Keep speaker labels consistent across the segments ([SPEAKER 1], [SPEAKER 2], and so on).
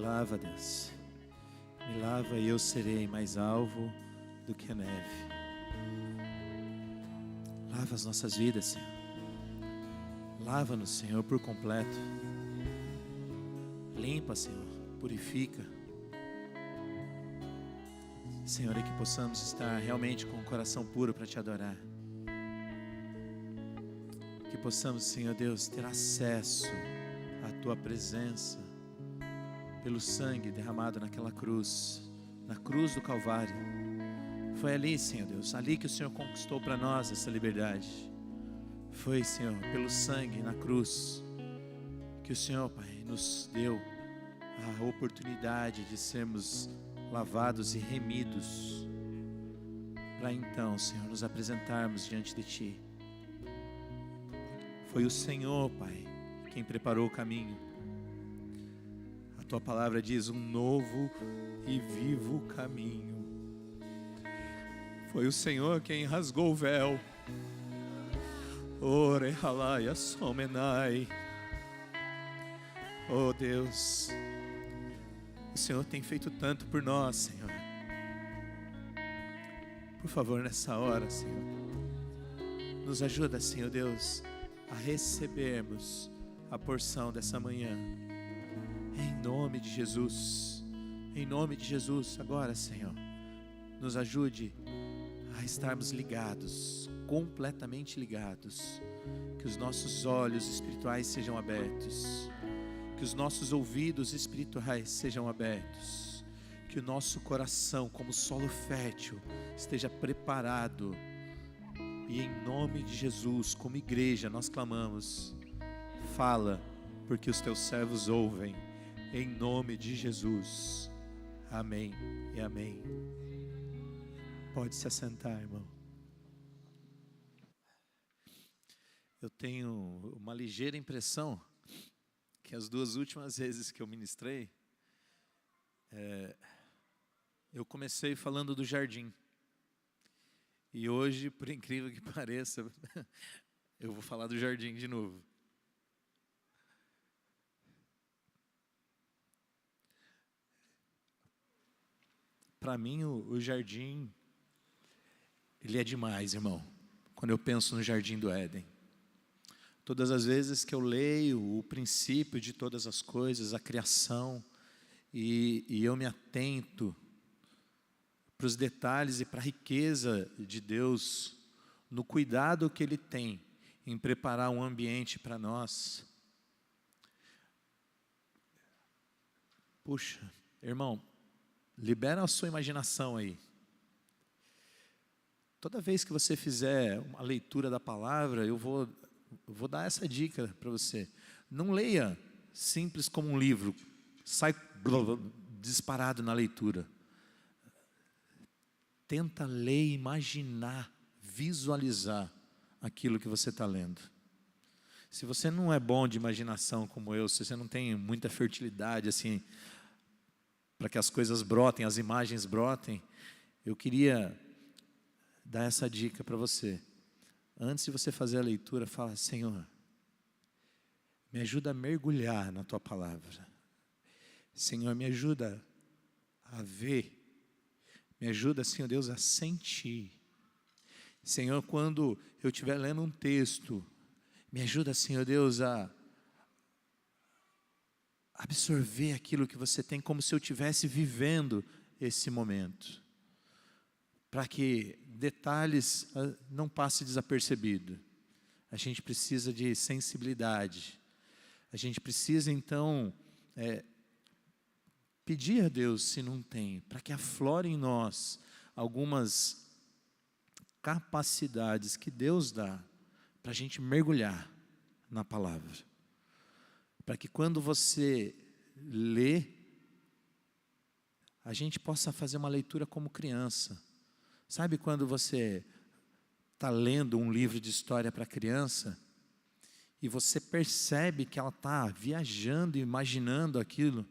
[SPEAKER 1] lava, Deus. Me lava e eu serei mais alvo do que a neve. Lava as nossas vidas, Senhor. Lava-nos, Senhor, por completo. Limpa, Senhor. Purifica. Senhor, e que possamos estar realmente com o coração puro para Te adorar. Que possamos, Senhor Deus, ter acesso à Tua presença pelo sangue derramado naquela cruz, na cruz do Calvário. Foi ali, Senhor Deus, ali que o Senhor conquistou para nós essa liberdade. Foi, Senhor, pelo sangue na cruz que o Senhor, Pai, nos deu a oportunidade de sermos lavados e remidos, para então, Senhor, nos apresentarmos diante de Ti. Foi o Senhor, Pai, quem preparou o caminho. A Tua palavra diz: um novo e vivo caminho. Foi o Senhor quem rasgou o véu. Ore halaya somenai. Oh Deus, o Senhor tem feito tanto por nós, Senhor. Por favor, nessa hora, Senhor, nos ajuda, Senhor Deus, a recebermos a porção dessa manhã. Em nome de Jesus. Em nome de Jesus, agora, Senhor, nos ajude a estarmos ligados, completamente ligados. Que os nossos olhos espirituais sejam abertos. Que os nossos ouvidos espirituais sejam abertos. Que o nosso coração, como solo fértil, esteja preparado. E em nome de Jesus, como igreja, nós clamamos: fala, porque os teus servos ouvem. Em nome de Jesus. Amém e amém. Pode se assentar, irmão. Eu tenho uma ligeira impressão que as duas últimas vezes que eu ministrei, eu comecei falando do jardim. E hoje, por incrível que pareça, eu vou falar do jardim de novo. Para mim, o jardim, ele é demais, irmão. Quando eu penso no jardim do Éden. Todas as vezes que eu leio o princípio de todas as coisas, a criação, e eu me atento para os detalhes e para a riqueza de Deus, no cuidado que Ele tem em preparar um ambiente para nós. Puxa, irmão, libera a sua imaginação aí. Toda vez que você fizer uma leitura da palavra, eu vou dar essa dica para você. Não leia simples como um livro, sai disparado na leitura. Tenta ler, imaginar, visualizar aquilo que você está lendo. Se você não é bom de imaginação como eu, se você não tem muita fertilidade assim, para que as coisas brotem, as imagens brotem, eu queria dar essa dica para você. Antes de você fazer a leitura, fala: Senhor, me ajuda a mergulhar na Tua palavra. Senhor, me ajuda a ver. Me ajuda, Senhor Deus, a sentir. Senhor, quando eu estiver lendo um texto, me ajuda, Senhor Deus, a absorver aquilo que você tem, como se eu estivesse vivendo esse momento. Para que detalhes não passem desapercebidos. A gente precisa de sensibilidade. A gente precisa, então, pedir a Deus, se não tem, para que aflore em nós algumas capacidades que Deus dá para a gente mergulhar na palavra. Para que quando você lê, a gente possa fazer uma leitura como criança. Sabe quando você está lendo um livro de história para criança e você percebe que ela está viajando, imaginando aquilo,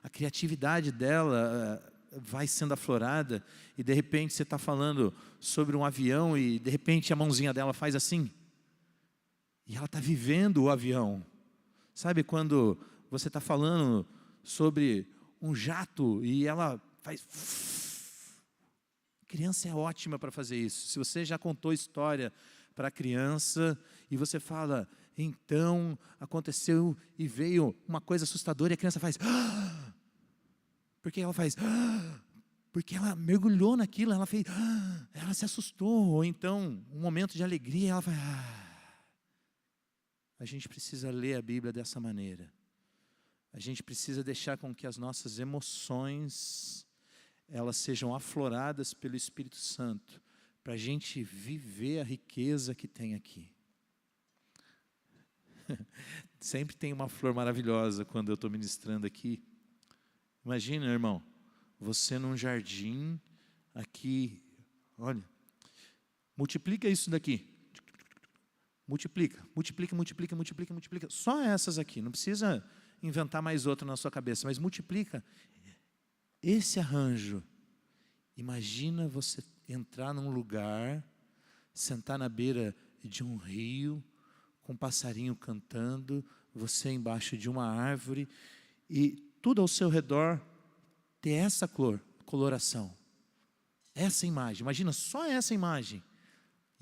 [SPEAKER 1] a criatividade dela vai sendo aflorada e de repente você está falando sobre um avião e de repente a mãozinha dela faz assim e ela está vivendo o avião. Sabe quando você está falando sobre um jato e ela faz... Criança é ótima para fazer isso. Se você já contou história para a criança e você fala, então aconteceu e veio uma coisa assustadora e a criança faz... Por que ela faz? Porque ela mergulhou naquilo, ela fez... Ela se assustou. Ou então, um momento de alegria, ela vai... A gente precisa ler a Bíblia dessa maneira. A gente precisa deixar com que as nossas emoções, elas sejam afloradas pelo Espírito Santo, para a gente viver a riqueza que tem aqui. Sempre tem uma flor maravilhosa quando eu estou ministrando aqui. Imagina, irmão, você num jardim aqui, olha, multiplica isso daqui. Multiplica, multiplica, multiplica, multiplica, multiplica. Só essas aqui, não precisa inventar mais outra na sua cabeça, mas multiplica esse arranjo. Imagina você entrar num lugar, sentar na beira de um rio, com um passarinho cantando, você embaixo de uma árvore, e tudo ao seu redor ter essa coloração. Essa imagem, imagina só essa imagem.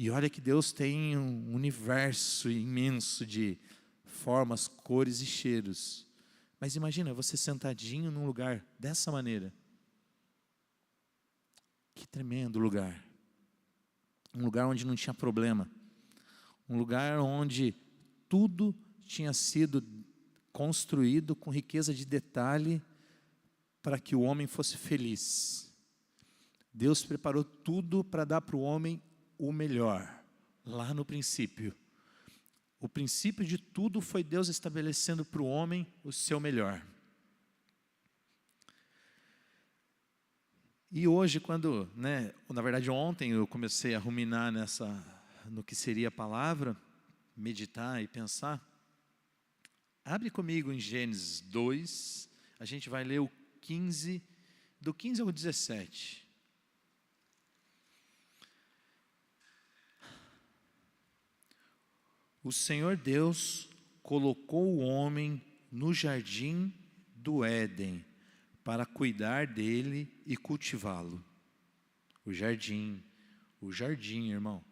[SPEAKER 1] E olha que Deus tem um universo imenso de formas, cores e cheiros. Mas imagina você sentadinho num lugar dessa maneira. Que tremendo lugar. Um lugar onde não tinha problema. Um lugar onde tudo tinha sido construído com riqueza de detalhe para que o homem fosse feliz. Deus preparou tudo para dar para o homem o melhor, lá no princípio. O princípio de tudo foi Deus estabelecendo para o homem o seu melhor. E hoje, quando, na verdade ontem eu comecei a ruminar no que seria a palavra, meditar e pensar. Abre comigo em Gênesis 2, a gente vai ler o 15, do 15 ao 17. O Senhor Deus colocou o homem no jardim do Éden para cuidar dele e cultivá-lo. O jardim, irmão.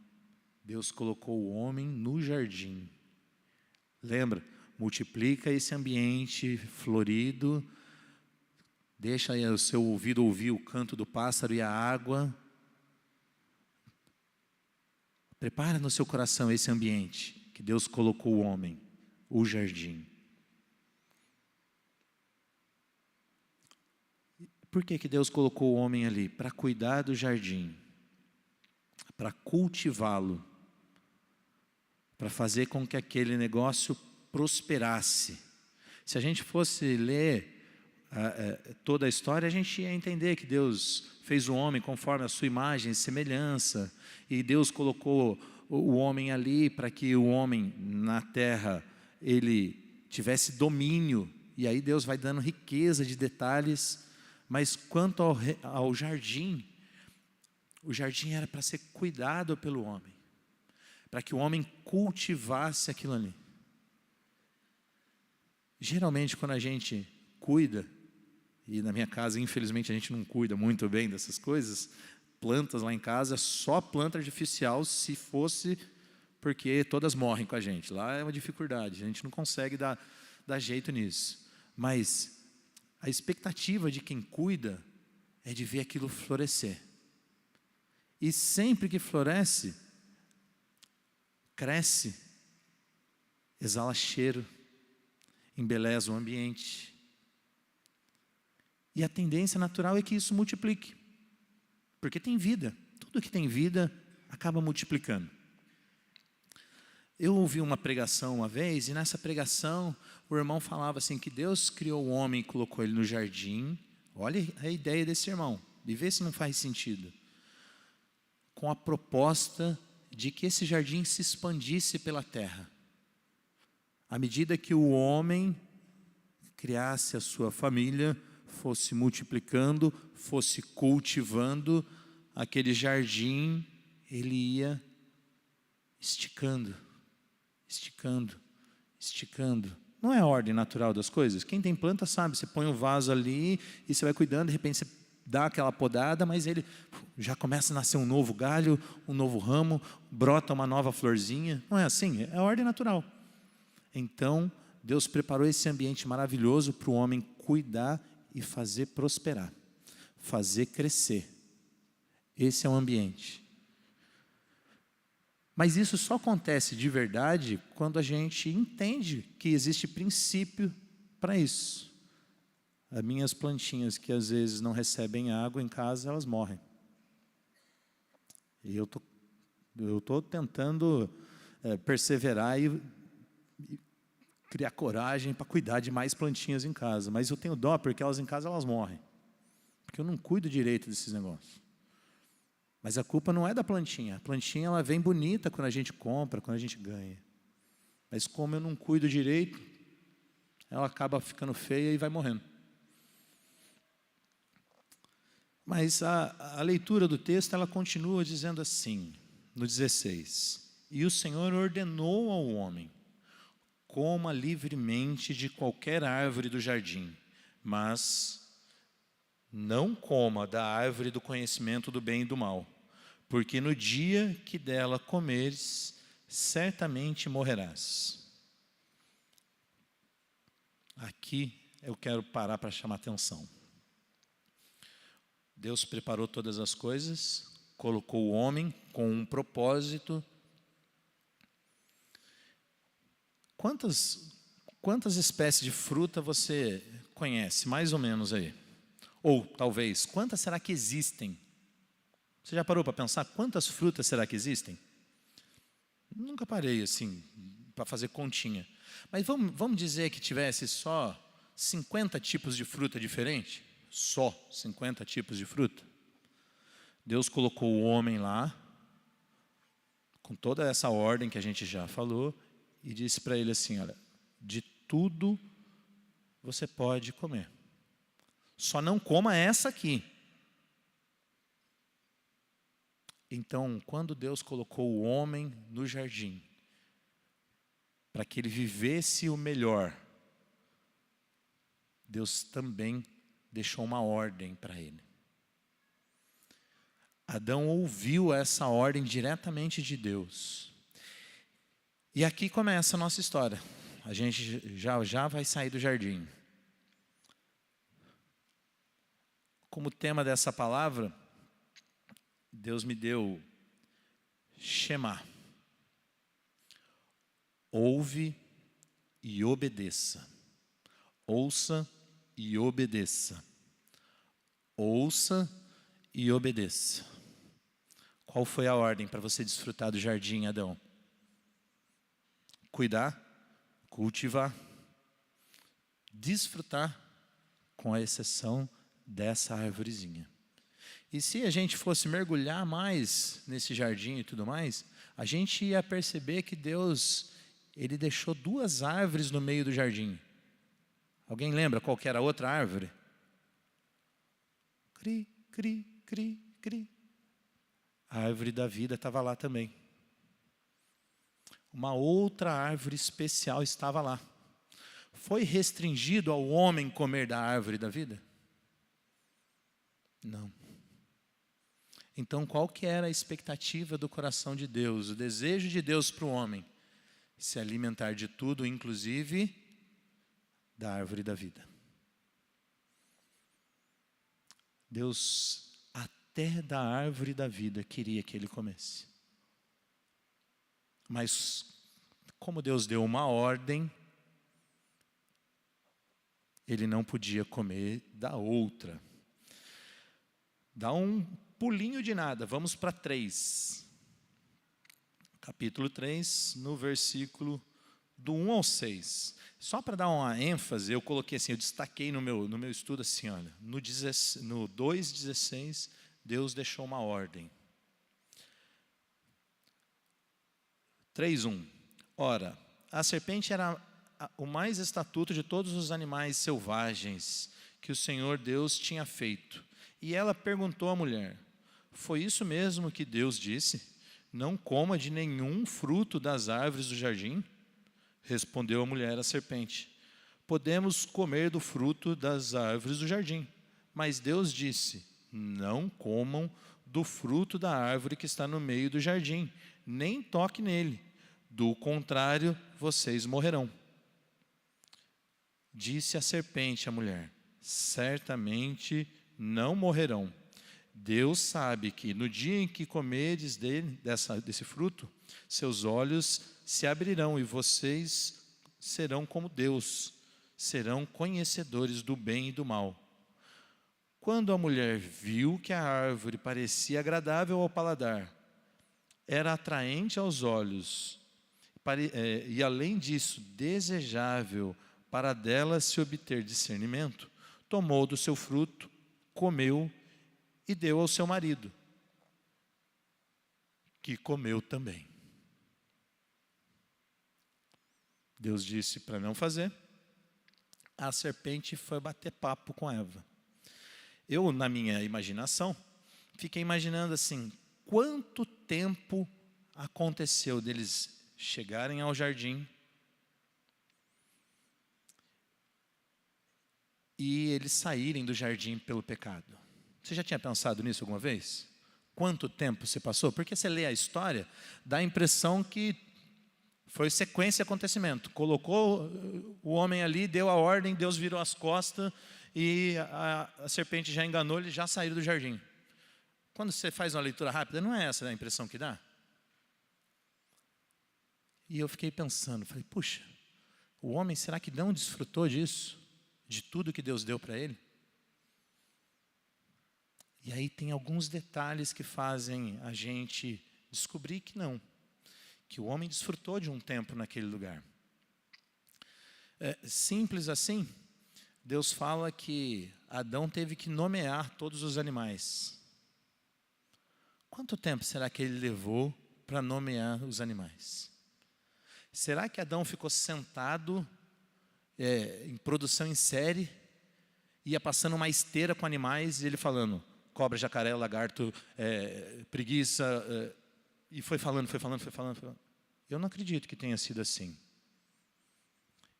[SPEAKER 1] Deus colocou o homem no jardim. Lembra? Multiplica esse ambiente florido, deixa aí o seu ouvido ouvir o canto do pássaro e a água. Prepara no seu coração esse ambiente que Deus colocou o homem, o jardim. Por que Deus colocou o homem ali? Para cuidar do jardim, para cultivá-lo, para fazer com que aquele negócio prosperasse. Se a gente fosse ler toda a história, a gente ia entender que Deus fez o homem conforme a sua imagem e semelhança, e Deus colocou o homem ali para que o homem na terra, ele tivesse domínio, e aí Deus vai dando riqueza de detalhes. Mas quanto ao jardim, o jardim era para ser cuidado pelo homem, para que o homem cultivasse aquilo ali. Geralmente quando a gente cuida, e na minha casa infelizmente a gente não cuida muito bem dessas coisas, plantas lá em casa, só planta artificial, se fosse porque todas morrem com a gente. Lá é uma dificuldade, a gente não consegue dar jeito nisso. Mas a expectativa de quem cuida é de ver aquilo florescer. E sempre que floresce, cresce, exala cheiro, embeleza o ambiente. E a tendência natural é que isso multiplique. Porque tem vida. Tudo que tem vida acaba multiplicando. Eu ouvi uma pregação uma vez, e nessa pregação o irmão falava assim, que Deus criou o homem e colocou ele no jardim. Olha a ideia desse irmão, e vê se não faz sentido. Com a proposta de que esse jardim se expandisse pela terra. À medida que o homem criasse a sua família, fosse multiplicando, fosse cultivando, aquele jardim, ele ia esticando, esticando, esticando. Não é a ordem natural das coisas? Quem tem planta sabe, você põe um vaso ali e você vai cuidando, de repente você dá aquela podada, mas ele já começa a nascer um novo galho, um novo ramo, brota uma nova florzinha. Não é assim? É a ordem natural. Então, Deus preparou esse ambiente maravilhoso para o homem cuidar e fazer prosperar, fazer crescer. Esse é o ambiente. Mas isso só acontece de verdade quando a gente entende que existe princípio para isso. As minhas plantinhas que às vezes não recebem água em casa, elas morrem. E eu tô tentando perseverar e criar coragem para cuidar de mais plantinhas em casa. Mas eu tenho dó porque elas em casa elas morrem. Porque eu não cuido direito desses negócios. Mas a culpa não é da plantinha. A plantinha ela vem bonita quando a gente compra, quando a gente ganha. Mas como eu não cuido direito, ela acaba ficando feia e vai morrendo. Mas a leitura do texto ela continua dizendo assim, no 16. E o Senhor ordenou ao homem, coma livremente de qualquer árvore do jardim, mas não coma da árvore do conhecimento do bem e do mal, porque no dia que dela comeres, certamente morrerás. Aqui eu quero parar para chamar atenção. Deus preparou todas as coisas, colocou o homem com um propósito. Quantas espécies de fruta você conhece, mais ou menos aí? Ou talvez, quantas será que existem? Você já parou para pensar quantas frutas será que existem? Nunca parei assim, para fazer continha. Mas vamos dizer que tivesse só 50 tipos de fruta diferente? Só 50 tipos de fruta? Deus colocou o homem lá, com toda essa ordem que a gente já falou, e disse para ele assim, olha, de tudo você pode comer. Só não coma essa aqui. Então, quando Deus colocou o homem no jardim, para que ele vivesse o melhor, Deus também deixou uma ordem para ele. Adão ouviu essa ordem diretamente de Deus. E aqui começa a nossa história. A gente já vai sair do jardim. Como tema dessa palavra, Deus me deu Shema. Ouve e obedeça. Ouça e obedeça. Ouça e obedeça. Qual foi a ordem para você desfrutar do jardim, Adão? Cuidar, cultivar, desfrutar, com a exceção dessa árvorezinha. E se a gente fosse mergulhar mais nesse jardim e tudo mais, a gente ia perceber que Deus, Ele deixou 2 árvores no meio do jardim. Alguém lembra qual que era a outra árvore? Cri, cri, cri, cri. A árvore da vida estava lá também. Uma outra árvore especial estava lá. Foi restringido ao homem comer da árvore da vida? Não. Então, qual que era a expectativa do coração de Deus, o desejo de Deus para o homem? Se alimentar de tudo, inclusive da árvore da vida. Deus, até da árvore da vida, queria que ele comesse. Mas, como Deus deu uma ordem, ele não podia comer da outra. Dá um pulinho de nada, vamos para 3. Capítulo 3, no versículo do 1 ao 6. Só para dar uma ênfase, eu coloquei assim, eu destaquei no meu estudo assim, olha, no 2,16, Deus deixou uma ordem. 3:1. Ora, a serpente era o mais estatuto de todos os animais selvagens que o Senhor Deus tinha feito. E ela perguntou à mulher, foi isso mesmo que Deus disse? Não coma de nenhum fruto das árvores do jardim? Respondeu a mulher à serpente,
[SPEAKER 2] podemos comer do fruto das árvores do jardim. Mas Deus disse, não comam do fruto da árvore que está no meio do jardim, nem toque nele, do contrário, vocês morrerão. Disse a serpente à mulher, certamente não morrerão. Deus sabe que no dia em que comerdes desse fruto, seus olhos se abrirão e vocês serão como Deus, serão conhecedores do bem e do mal. Quando a mulher viu que a árvore parecia agradável ao paladar, era atraente aos olhos, e além disso, desejável para dela se obter discernimento, tomou do seu fruto, comeu e deu ao seu marido, que comeu também. Deus disse para não fazer. A serpente foi bater papo com Eva. Eu, na minha imaginação, fiquei imaginando assim, quanto tempo aconteceu deles chegarem ao jardim e eles saírem do jardim pelo pecado. Você já tinha pensado nisso alguma vez? Quanto tempo se passou? Porque você lê a história, dá a impressão que foi sequência de acontecimento. Colocou o homem ali, deu a ordem, Deus virou as costas e a serpente já enganou, eles já saíram do jardim. Quando você faz uma leitura rápida, não é essa a impressão que dá? E eu fiquei pensando, falei, puxa, o homem será que não desfrutou disso? De tudo que Deus deu para ele? E aí tem alguns detalhes que fazem a gente descobrir que não. Que o homem desfrutou de um tempo naquele lugar. Simples assim, Deus fala que Adão teve que nomear todos os animais. Quanto tempo será que ele levou para nomear os animais? Será que Adão ficou sentado em produção em série, ia passando uma esteira com animais e ele falando, cobra, jacaré, lagarto, preguiça, e foi falando. Eu não acredito que tenha sido assim.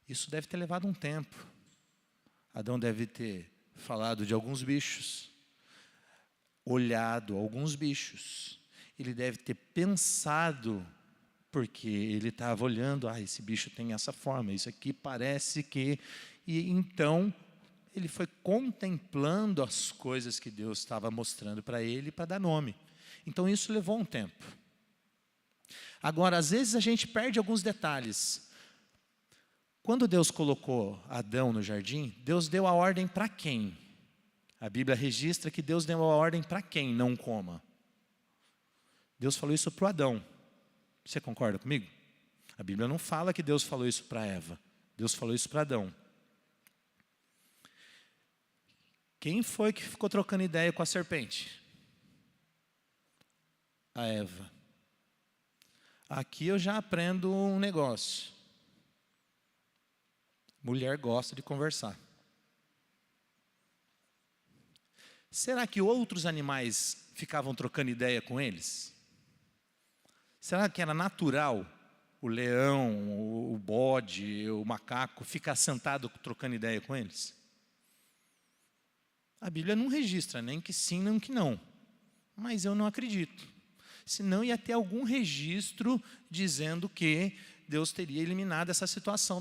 [SPEAKER 2] Isso deve ter levado um tempo. Adão deve ter falado de alguns bichos, olhado alguns bichos. Ele deve ter pensado, porque ele estava olhando, esse bicho tem essa forma, isso aqui parece que... E então, ele foi contemplando as coisas que Deus estava mostrando para ele, para dar nome. Então, isso levou um tempo. Agora, às vezes a gente perde alguns detalhes. Quando Deus colocou Adão no jardim, Deus deu a ordem para quem? A Bíblia registra que Deus deu a ordem para quem não coma. Deus falou isso para o Adão. Você concorda comigo? A Bíblia não fala que Deus falou isso para Eva. Deus falou isso para Adão. Quem foi que ficou trocando ideia com a serpente? A Eva. Aqui eu já aprendo um negócio. Mulher gosta de conversar. Será que outros animais ficavam trocando ideia com eles? Será que era natural o leão, o bode, o macaco ficar sentado trocando ideia com eles? A Bíblia não registra nem que sim, nem que não. Mas eu não acredito. Senão ia ter algum registro dizendo que Deus teria eliminado essa situação.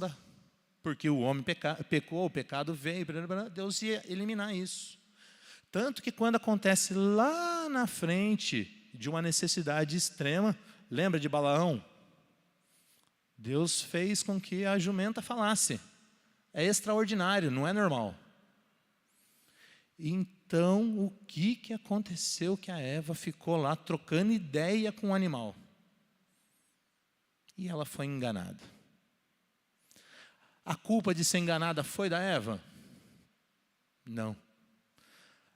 [SPEAKER 2] Porque o homem pecou, o pecado veio, Deus ia eliminar isso. Tanto que quando acontece lá na frente de uma necessidade extrema, lembra de Balaão? Deus fez com que a jumenta falasse. É extraordinário, não é normal. Então, o que aconteceu que a Eva ficou lá trocando ideia com o animal? E ela foi enganada. A culpa de ser enganada foi da Eva? Não.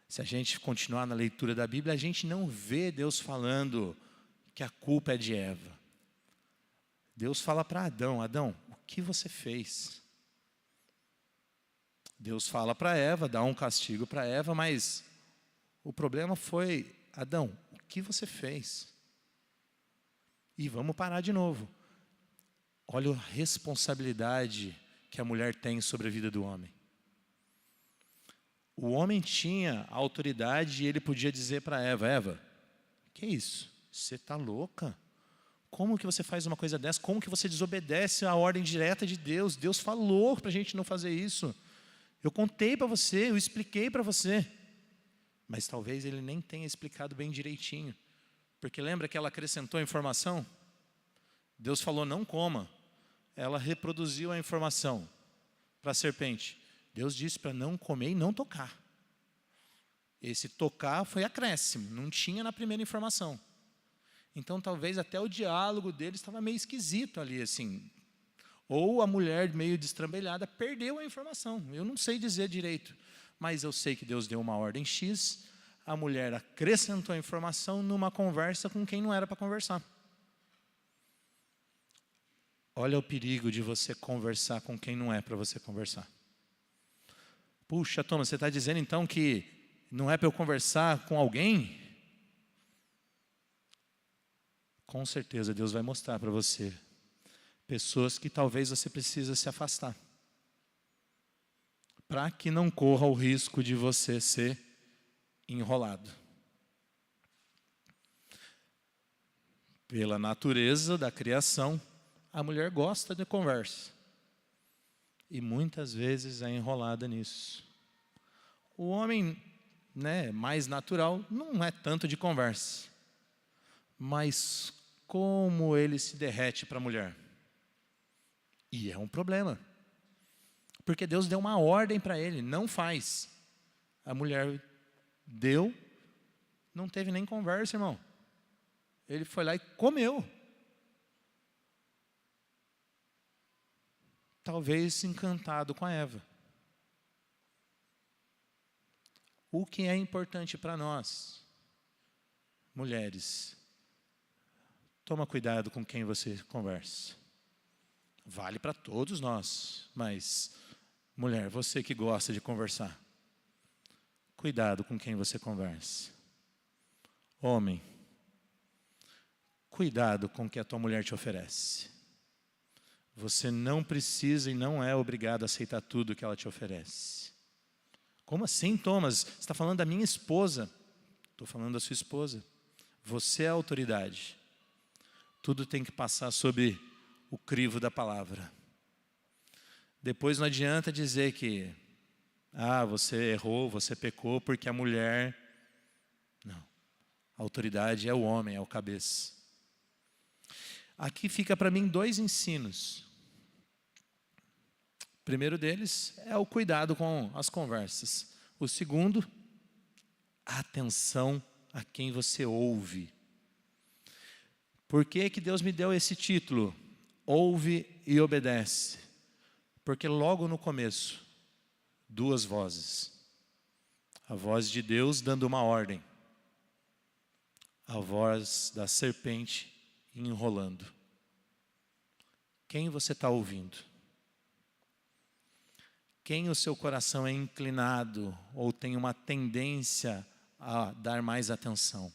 [SPEAKER 2] Se a gente continuar na leitura da Bíblia, a gente não vê Deus falando que a culpa é de Eva. Deus fala para Adão, Adão, o que você fez? Deus fala para Eva, dá um castigo para Eva, mas o problema foi, Adão, o que você fez? E vamos parar de novo. Olha a responsabilidade que a mulher tem sobre a vida do homem. O homem tinha a autoridade e ele podia dizer para Eva, Eva, que é isso? Você está louca? Como que você faz uma coisa dessa? Como que você desobedece à ordem direta de Deus? Deus falou para a gente não fazer isso. Eu contei para você, eu expliquei para você. Mas talvez ele nem tenha explicado bem direitinho. Porque lembra que ela acrescentou a informação? Deus falou, não coma. Ela reproduziu a informação para a serpente. Deus disse para não comer e não tocar. Esse tocar foi acréscimo, não tinha na primeira informação. Então talvez até o diálogo deles estava meio esquisito ali, assim. Ou a mulher meio destrambelhada perdeu a informação. Eu não sei dizer direito, mas eu sei que Deus deu uma ordem X, a mulher acrescentou a informação numa conversa com quem não era para conversar. Olha o perigo de você conversar com quem não é para você conversar. Puxa, Thomas, você está dizendo então que não é para eu conversar com alguém? Com certeza Deus vai mostrar para você pessoas que talvez você precisa se afastar, para que não corra o risco de você ser enrolado. Pela natureza da criação, a mulher gosta de conversa. E muitas vezes é enrolada nisso. O homem, mais natural, não é tanto de conversa. Mas como ele se derrete para a mulher? E é um problema. Porque Deus deu uma ordem para ele, não faz. A mulher deu, não teve nem conversa, irmão. Ele foi lá e comeu. Talvez encantado com a Eva. O que é importante para nós, mulheres, toma cuidado com quem você conversa. Vale para todos nós, mas, mulher, você que gosta de conversar, cuidado com quem você conversa. Homem, cuidado com o que a tua mulher te oferece. Você não precisa e não é obrigado a aceitar tudo que ela te oferece. Como assim, Thomas? Você está falando da minha esposa. Estou falando da sua esposa. Você é a autoridade. Tudo tem que passar sob o crivo da palavra. Depois não adianta dizer que você errou, você pecou, porque a mulher... Não. A autoridade é o homem, é o cabeça. Aqui fica para mim 2 ensinos. O primeiro deles é o cuidado com as conversas. O segundo, a atenção a quem você ouve. Por que que Deus me deu esse título? Ouve e obedece. Porque logo no começo, 2 vozes. A voz de Deus dando uma ordem. A voz da serpente enrolando. Quem você está ouvindo? Quem o seu coração é inclinado ou tem uma tendência a dar mais atenção?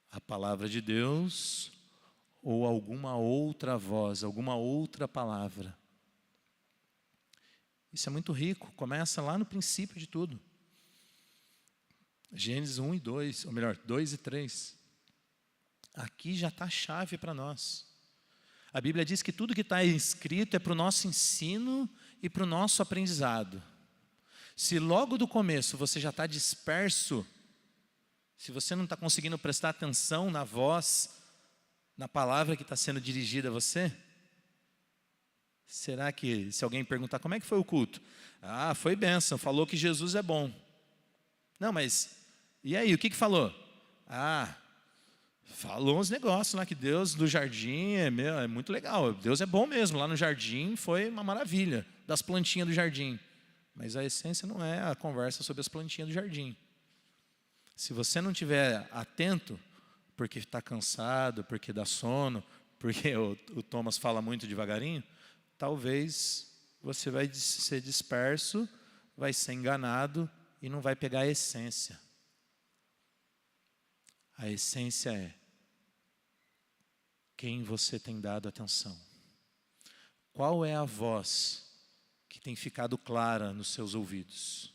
[SPEAKER 2] A palavra de Deus ou alguma outra voz, alguma outra palavra? Isso é muito rico, começa lá no princípio de tudo. Gênesis 1 e 2, ou melhor, 2 e 3. Aqui já está a chave para nós. A Bíblia diz que tudo que está escrito é para o nosso ensino e para o nosso aprendizado. Se logo do começo você já está disperso, se você não está conseguindo prestar atenção na voz, na palavra que está sendo dirigida a você, será que, se alguém perguntar, como é que foi o culto? Foi bênção, falou que Jesus é bom. Não, mas, e aí, o que falou? Falou uns negócios lá que Deus do jardim é muito legal. Deus é bom mesmo, lá no jardim foi uma maravilha, das plantinhas do jardim. Mas a essência não é a conversa sobre as plantinhas do jardim. Se você não estiver atento, porque está cansado, porque dá sono, porque o Thomas fala muito devagarinho, talvez você vai ser disperso, vai ser enganado e não vai pegar a essência. A essência é quem você tem dado atenção. Qual é a voz que tem ficado clara nos seus ouvidos?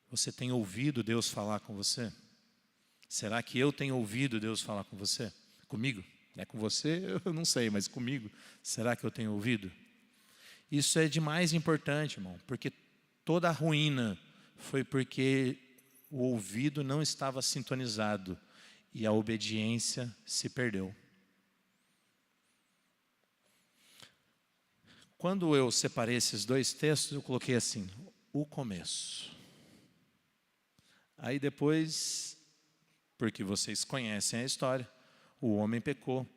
[SPEAKER 2] Você tem ouvido Deus falar com você? Será que eu tenho ouvido Deus falar com você? Comigo? Com você eu não sei, mas comigo, será que eu tenho ouvido? Isso é de mais importante, irmão, porque toda a ruína foi porque o ouvido não estava sintonizado e a obediência se perdeu. Quando eu separei esses dois textos, eu coloquei assim, o começo. Aí depois, porque vocês conhecem a história, o homem pecou,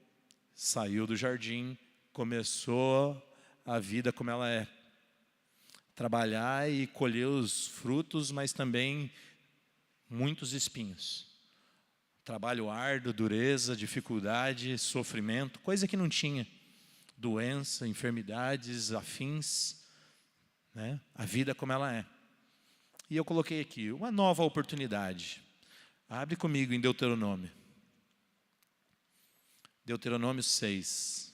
[SPEAKER 2] saiu do jardim, começou a vida como ela é. Trabalhar e colher os frutos, mas também muitos espinhos. Trabalho árduo, dureza, dificuldade, sofrimento, coisa que não tinha. Doença, enfermidades, afins, né? A vida como ela é. E eu coloquei aqui, uma nova oportunidade. Abre comigo em Deuteronômio. Deuteronômio 6.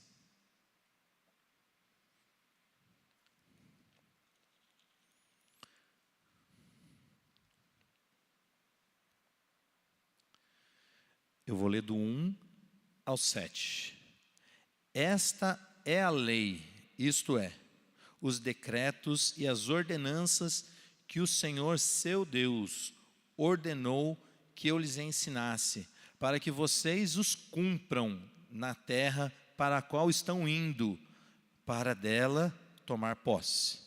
[SPEAKER 2] Eu vou ler do 1 ao 7. Esta é a lei, isto é, os decretos e as ordenanças que o Senhor seu Deus ordenou que eu lhes ensinasse, para que vocês os cumpram na terra para a qual estão indo, para dela tomar posse.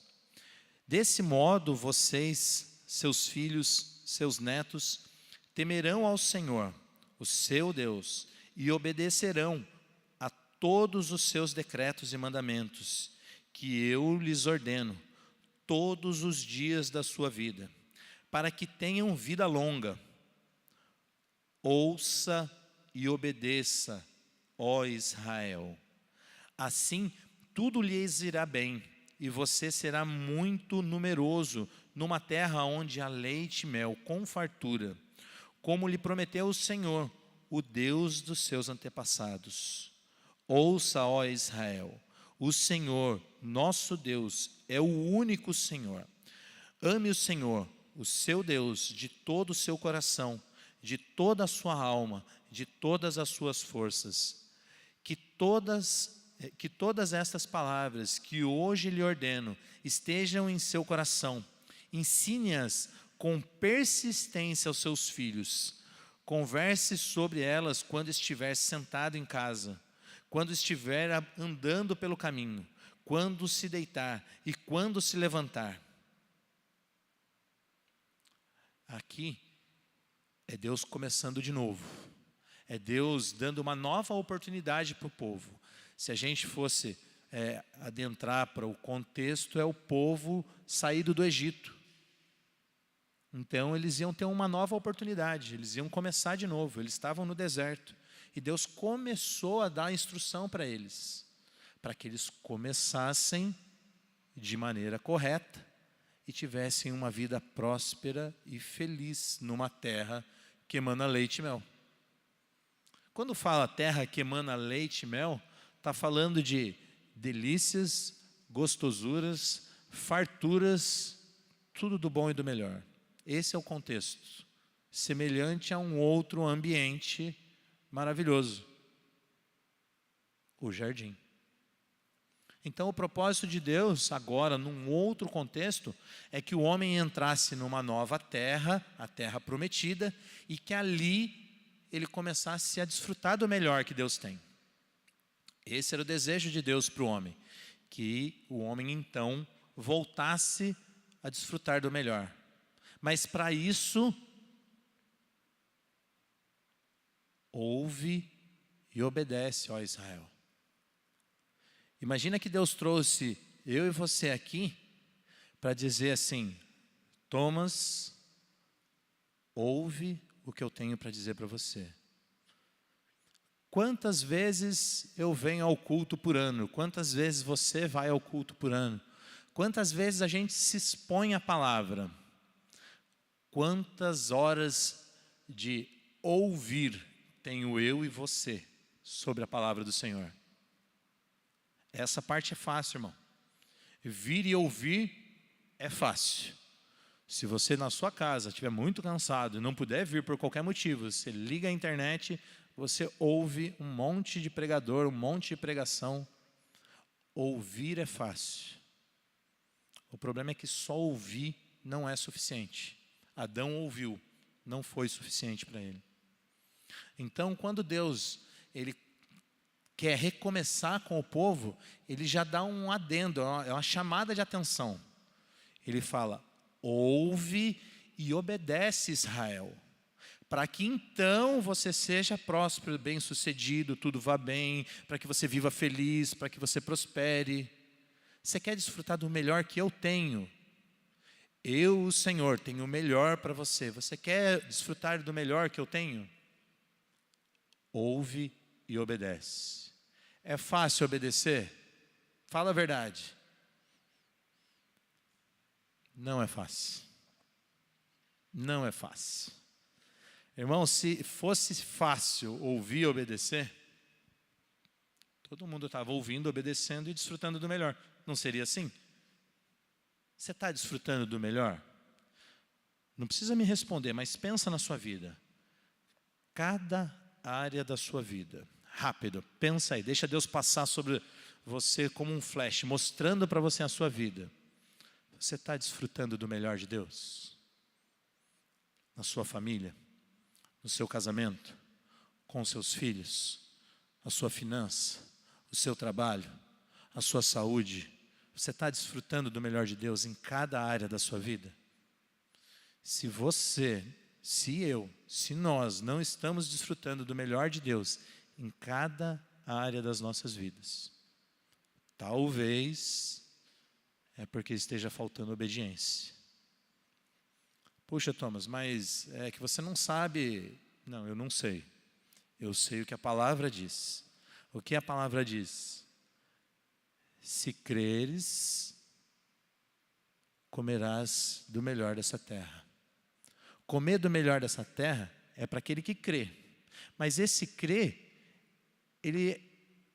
[SPEAKER 2] Desse modo vocês, seus filhos, seus netos, temerão ao Senhor, o seu Deus, e obedecerão a todos os seus decretos e mandamentos, que eu lhes ordeno, todos os dias da sua vida, para que tenham vida longa. Ouça e obedeça, ó Israel. Assim, tudo lhes irá bem, e você será muito numeroso numa terra onde há leite e mel com fartura, como lhe prometeu o Senhor, o Deus dos seus antepassados. Ouça, ó Israel, o Senhor, nosso Deus, é o único Senhor. Ame o Senhor, o seu Deus, de todo o seu coração, de toda a sua alma, de todas as suas forças. Que todas estas palavras que hoje lhe ordeno estejam em seu coração. Ensine-as com persistência aos seus filhos. Converse sobre elas quando estiver sentado em casa, quando estiver andando pelo caminho, quando se deitar e quando se levantar. Aqui é Deus começando de novo. É Deus dando uma nova oportunidade para o povo. Se a gente fosse adentrar para o contexto, é o povo saído do Egito. Então eles iam ter uma nova oportunidade, eles iam começar de novo, eles estavam no deserto. E Deus começou a dar instrução para eles, para que eles começassem de maneira correta e tivessem uma vida próspera e feliz numa terra que emana leite e mel. Quando fala terra que emana leite e mel, está falando de delícias, gostosuras, farturas, tudo do bom e do melhor. Esse é o contexto, semelhante a um outro ambiente maravilhoso, o jardim. Então o propósito de Deus agora, num outro contexto, é que o homem entrasse numa nova terra, a terra prometida, e que ali ele começasse a desfrutar do melhor que Deus tem. Esse era o desejo de Deus para o homem, que o homem então voltasse a desfrutar do melhor. Mas para isso, ouve e obedece, ó Israel. Imagina que Deus trouxe eu e você aqui para dizer assim: Thomas, ouve o que eu tenho para dizer para você. Quantas vezes eu venho ao culto por ano? Quantas vezes você vai ao culto por ano? Quantas vezes a gente se expõe à palavra? Quantas horas de ouvir tenho eu e você sobre a palavra do Senhor? Essa parte é fácil, irmão. Vir e ouvir é fácil. Se você na sua casa estiver muito cansado e não puder vir por qualquer motivo, você liga a internet, você ouve um monte de pregador, um monte de pregação. Ouvir é fácil. O problema é que só ouvir não é suficiente. Adão ouviu, não foi suficiente para ele. Então, quando Deus ele quer recomeçar com o povo, ele já dá um adendo, é uma chamada de atenção. Ele fala: ouve e obedece, Israel, para que então você seja próspero, bem-sucedido, tudo vá bem, para que você viva feliz, para que você prospere. Você quer desfrutar do melhor que eu tenho? Eu, o Senhor, tenho o melhor para você. Você quer desfrutar do melhor que eu tenho? Ouve e obedece. É fácil obedecer? Fala a verdade. Não é fácil. Não é fácil. Irmão, se fosse fácil ouvir e obedecer, todo mundo estava ouvindo, obedecendo e desfrutando do melhor. Não seria assim? Você está desfrutando do melhor? Não precisa me responder, mas pensa na sua vida. Cada área da sua vida. Rápido, pensa aí. Deixa Deus passar sobre você como um flash, mostrando para você a sua vida. Você está desfrutando do melhor de Deus? Na sua família? No seu casamento? Com seus filhos? A sua finança? O seu trabalho? A sua saúde? Você está desfrutando do melhor de Deus em cada área da sua vida? Se você, se eu, se nós não estamos desfrutando do melhor de Deus em cada área das nossas vidas, talvez é porque esteja faltando obediência. Puxa, Thomas, mas é que você não sabe. Não, eu não sei. Eu sei o que a palavra diz. O que a palavra diz? Se creres, comerás do melhor dessa terra. Comer do melhor dessa terra é para aquele que crê. Mas esse crer, ele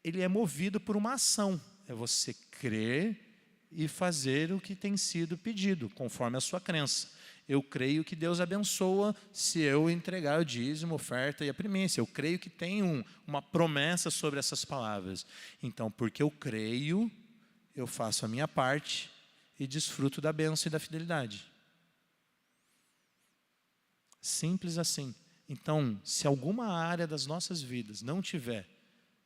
[SPEAKER 2] é movido por uma ação. É você crer e fazer o que tem sido pedido, conforme a sua crença. Eu creio que Deus abençoa se eu entregar o dízimo, oferta e a primícia. Eu creio que tem uma promessa sobre essas palavras. Então, porque eu creio, eu faço a minha parte e desfruto da bênção e da fidelidade. Simples assim. Então, se alguma área das nossas vidas não tiver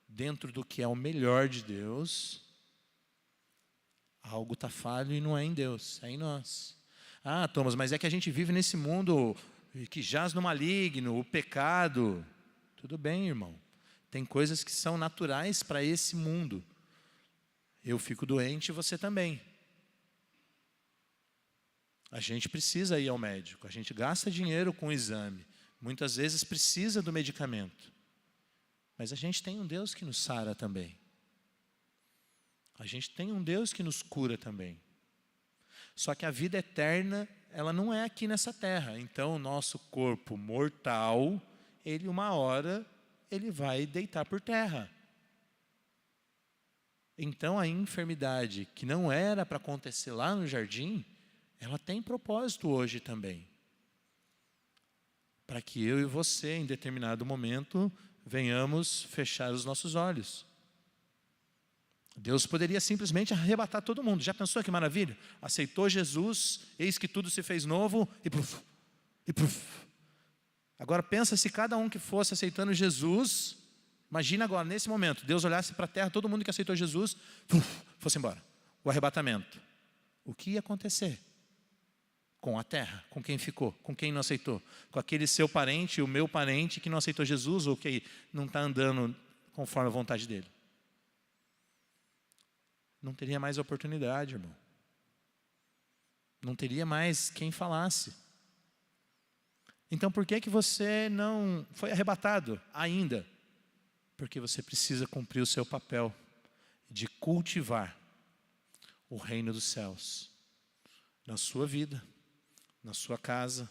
[SPEAKER 2] dentro do que é o melhor de Deus, algo está falho e não é em Deus, é em nós. Ah, Thomas, mas é que a gente vive nesse mundo que jaz no maligno, o pecado. Tudo bem, irmão. Tem coisas que são naturais para esse mundo. Eu fico doente e você também. A gente precisa ir ao médico, a gente gasta dinheiro com o exame. Muitas vezes precisa do medicamento. Mas a gente tem um Deus que nos sara também. A gente tem um Deus que nos cura também. Só que a vida eterna, ela não é aqui nessa terra. Então, o nosso corpo mortal, ele uma hora, ele vai deitar por terra. Então, a enfermidade que não era para acontecer lá no jardim, ela tem propósito hoje também. Para que eu e você, em determinado momento, venhamos fechar os nossos olhos. Deus poderia simplesmente arrebatar todo mundo. Já pensou que maravilha? Aceitou Jesus, eis que tudo se fez novo e puf, e puf. Agora pensa se cada um que fosse aceitando Jesus, imagina agora, nesse momento, Deus olhasse para a terra, todo mundo que aceitou Jesus, puf, fosse embora. O arrebatamento. O que ia acontecer? Com a terra, com quem ficou, com quem não aceitou? Com aquele seu parente, o meu parente que não aceitou Jesus ou que não está andando conforme a vontade dele? Não teria mais oportunidade, irmão. Não teria mais quem falasse. Então, por que você não foi arrebatado ainda? Porque você precisa cumprir o seu papel de cultivar o reino dos céus na sua vida, na sua casa,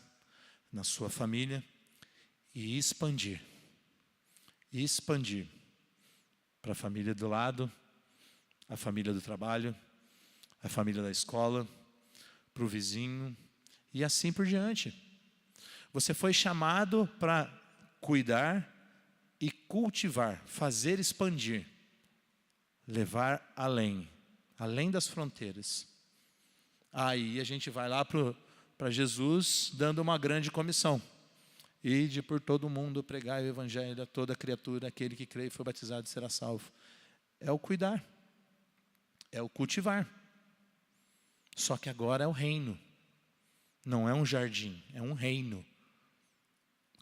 [SPEAKER 2] na sua família e expandir. E expandir para a família do lado, a família do trabalho, a família da escola, para o vizinho e assim por diante. Você foi chamado para cuidar e cultivar, fazer expandir, levar além das fronteiras. Aí a gente vai lá para Jesus dando uma grande comissão. Ide por todo mundo, pregai o evangelho a toda criatura, aquele que crê e foi batizado será salvo. É o cuidar, é o cultivar. Só que agora é o reino, não é um jardim, é um reino.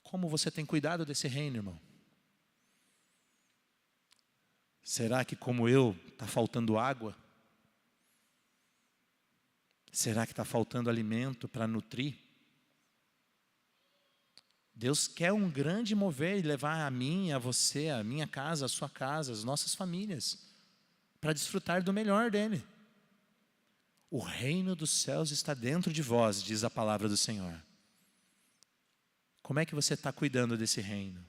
[SPEAKER 2] Como você tem cuidado desse reino, irmão? Será que, como eu, está faltando água? Será que está faltando alimento para nutrir? Deus quer um grande mover e levar a mim, a você, a minha casa, a sua casa, as nossas famílias, para desfrutar do melhor dele. O reino dos céus está dentro de vós, diz a palavra do Senhor. Como é que você está cuidando desse reino?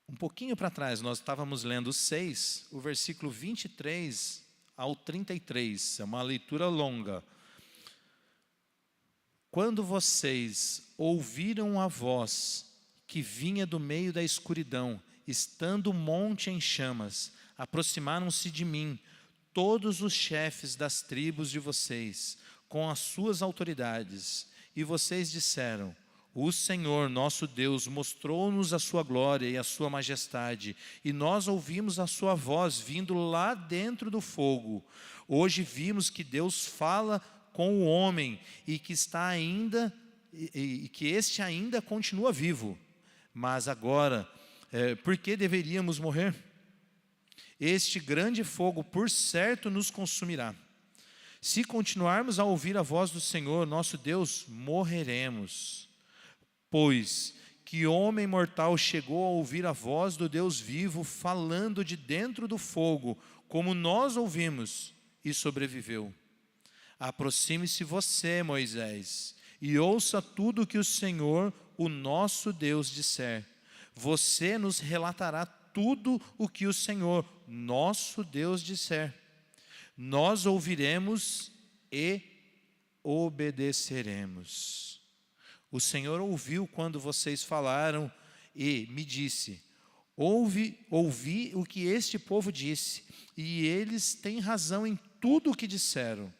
[SPEAKER 2] Um pouquinho para trás, nós estávamos lendo 6, o versículo 23 ao 33, é uma leitura longa. Quando vocês ouviram a voz que vinha do meio da escuridão, estando o monte em chamas, aproximaram-se de mim todos os chefes das tribos de vocês, com as suas autoridades, e vocês disseram: o Senhor nosso Deus mostrou-nos a sua glória e a sua majestade, e nós ouvimos a sua voz vindo lá dentro do fogo. Hoje vimos que Deus fala com o homem e que que este ainda continua vivo. Mas agora, por que deveríamos morrer? Este grande fogo, por certo, nos consumirá. Se continuarmos a ouvir a voz do Senhor, nosso Deus, morreremos. Pois que homem mortal chegou a ouvir a voz do Deus vivo, falando de dentro do fogo, como nós ouvimos, e sobreviveu. Aproxime-se você, Moisés, e ouça tudo o que o Senhor, o nosso Deus, disser. Você nos relatará tudo o que o Senhor, nosso Deus, disser. Nós ouviremos e obedeceremos. O Senhor ouviu quando vocês falaram e me disse: ouvi o que este povo disse, e eles têm razão em tudo o que disseram.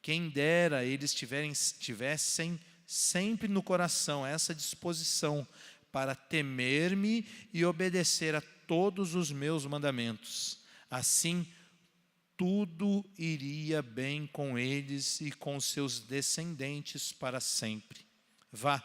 [SPEAKER 2] Quem dera eles tivessem sempre no coração essa disposição para temer-me e obedecer a todos os meus mandamentos. Assim, tudo iria bem com eles e com seus descendentes para sempre. Vá,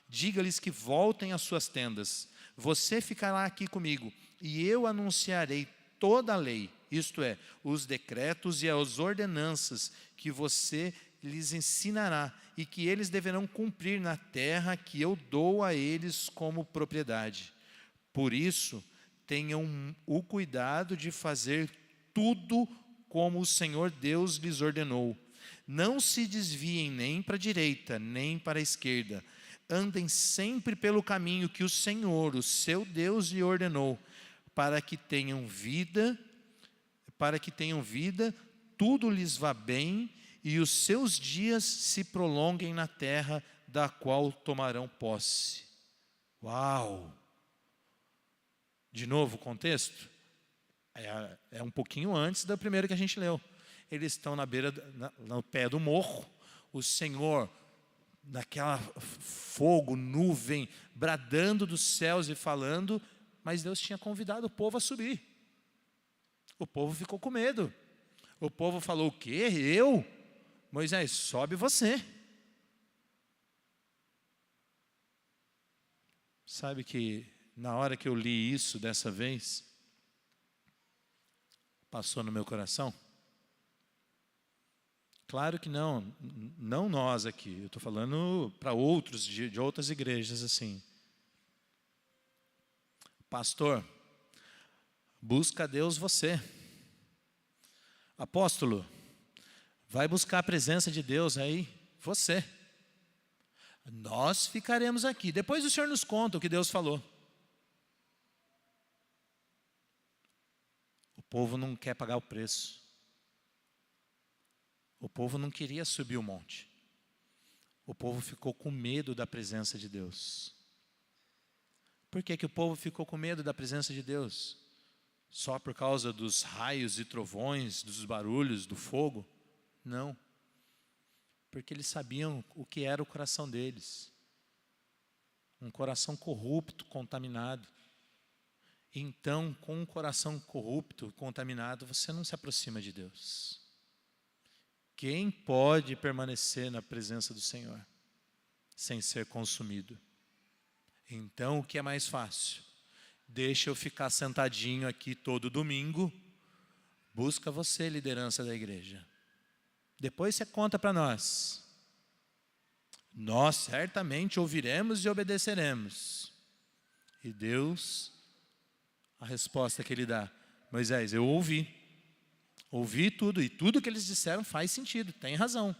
[SPEAKER 2] diga-lhes que voltem às suas tendas. Você ficará aqui comigo, e eu anunciarei toda a lei, isto é, os decretos e as ordenanças que você lhes ensinará e que eles deverão cumprir na terra que eu dou a eles como propriedade. Por isso, tenham o cuidado de fazer tudo como o Senhor Deus lhes ordenou. Não se desviem nem para a direita, nem para a esquerda. Andem sempre pelo caminho que o Senhor, o seu Deus, lhe ordenou, para que tenham vida, tudo lhes vá bem, e os seus dias se prolonguem na terra da qual tomarão posse. Uau! De novo o contexto? É um pouquinho antes da primeira que a gente leu. Eles estão no pé do morro, o Senhor, naquela fogo, nuvem, bradando dos céus e falando, mas Deus tinha convidado o povo a subir. O povo ficou com medo. O povo falou: o quê? Eu? Moisés, sobe você. Sabe que na hora que eu li isso dessa vez, passou no meu coração? Claro que não nós aqui, eu estou falando para outros de outras igrejas assim. Pastor, busca a Deus você. Apóstolo, vai buscar a presença de Deus aí, você. Nós ficaremos aqui. Depois o Senhor nos conta o que Deus falou. O povo não quer pagar o preço. O povo não queria subir o monte. O povo ficou com medo da presença de Deus. Por que que o povo ficou com medo da presença de Deus? Só por causa dos raios e trovões, dos barulhos, do fogo? Não. Porque eles sabiam o que era o coração deles. Um coração corrupto, contaminado. Então, com um coração corrupto, contaminado, você não se aproxima de Deus. Quem pode permanecer na presença do Senhor sem ser consumido? Então, o que é mais fácil? Deixa eu ficar sentadinho aqui todo domingo. Busca você, liderança da igreja. Depois você conta para nós. Nós certamente ouviremos e obedeceremos. E Deus, a resposta que Ele dá: Moisés, eu ouvi tudo, e tudo que eles disseram faz sentido, tem razão.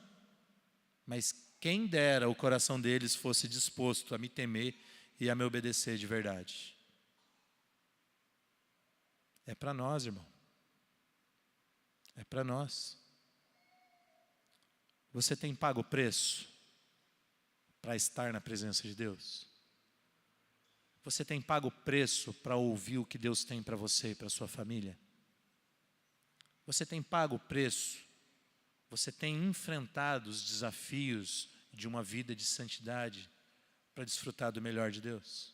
[SPEAKER 2] Mas quem dera o coração deles fosse disposto a me temer e a me obedecer de verdade. É para nós, irmão. É para nós. Você tem pago o preço para estar na presença de Deus? Você tem pago o preço para ouvir o que Deus tem para você e para a sua família? Você tem pago o preço? Você tem enfrentado os desafios de uma vida de santidade para desfrutar do melhor de Deus?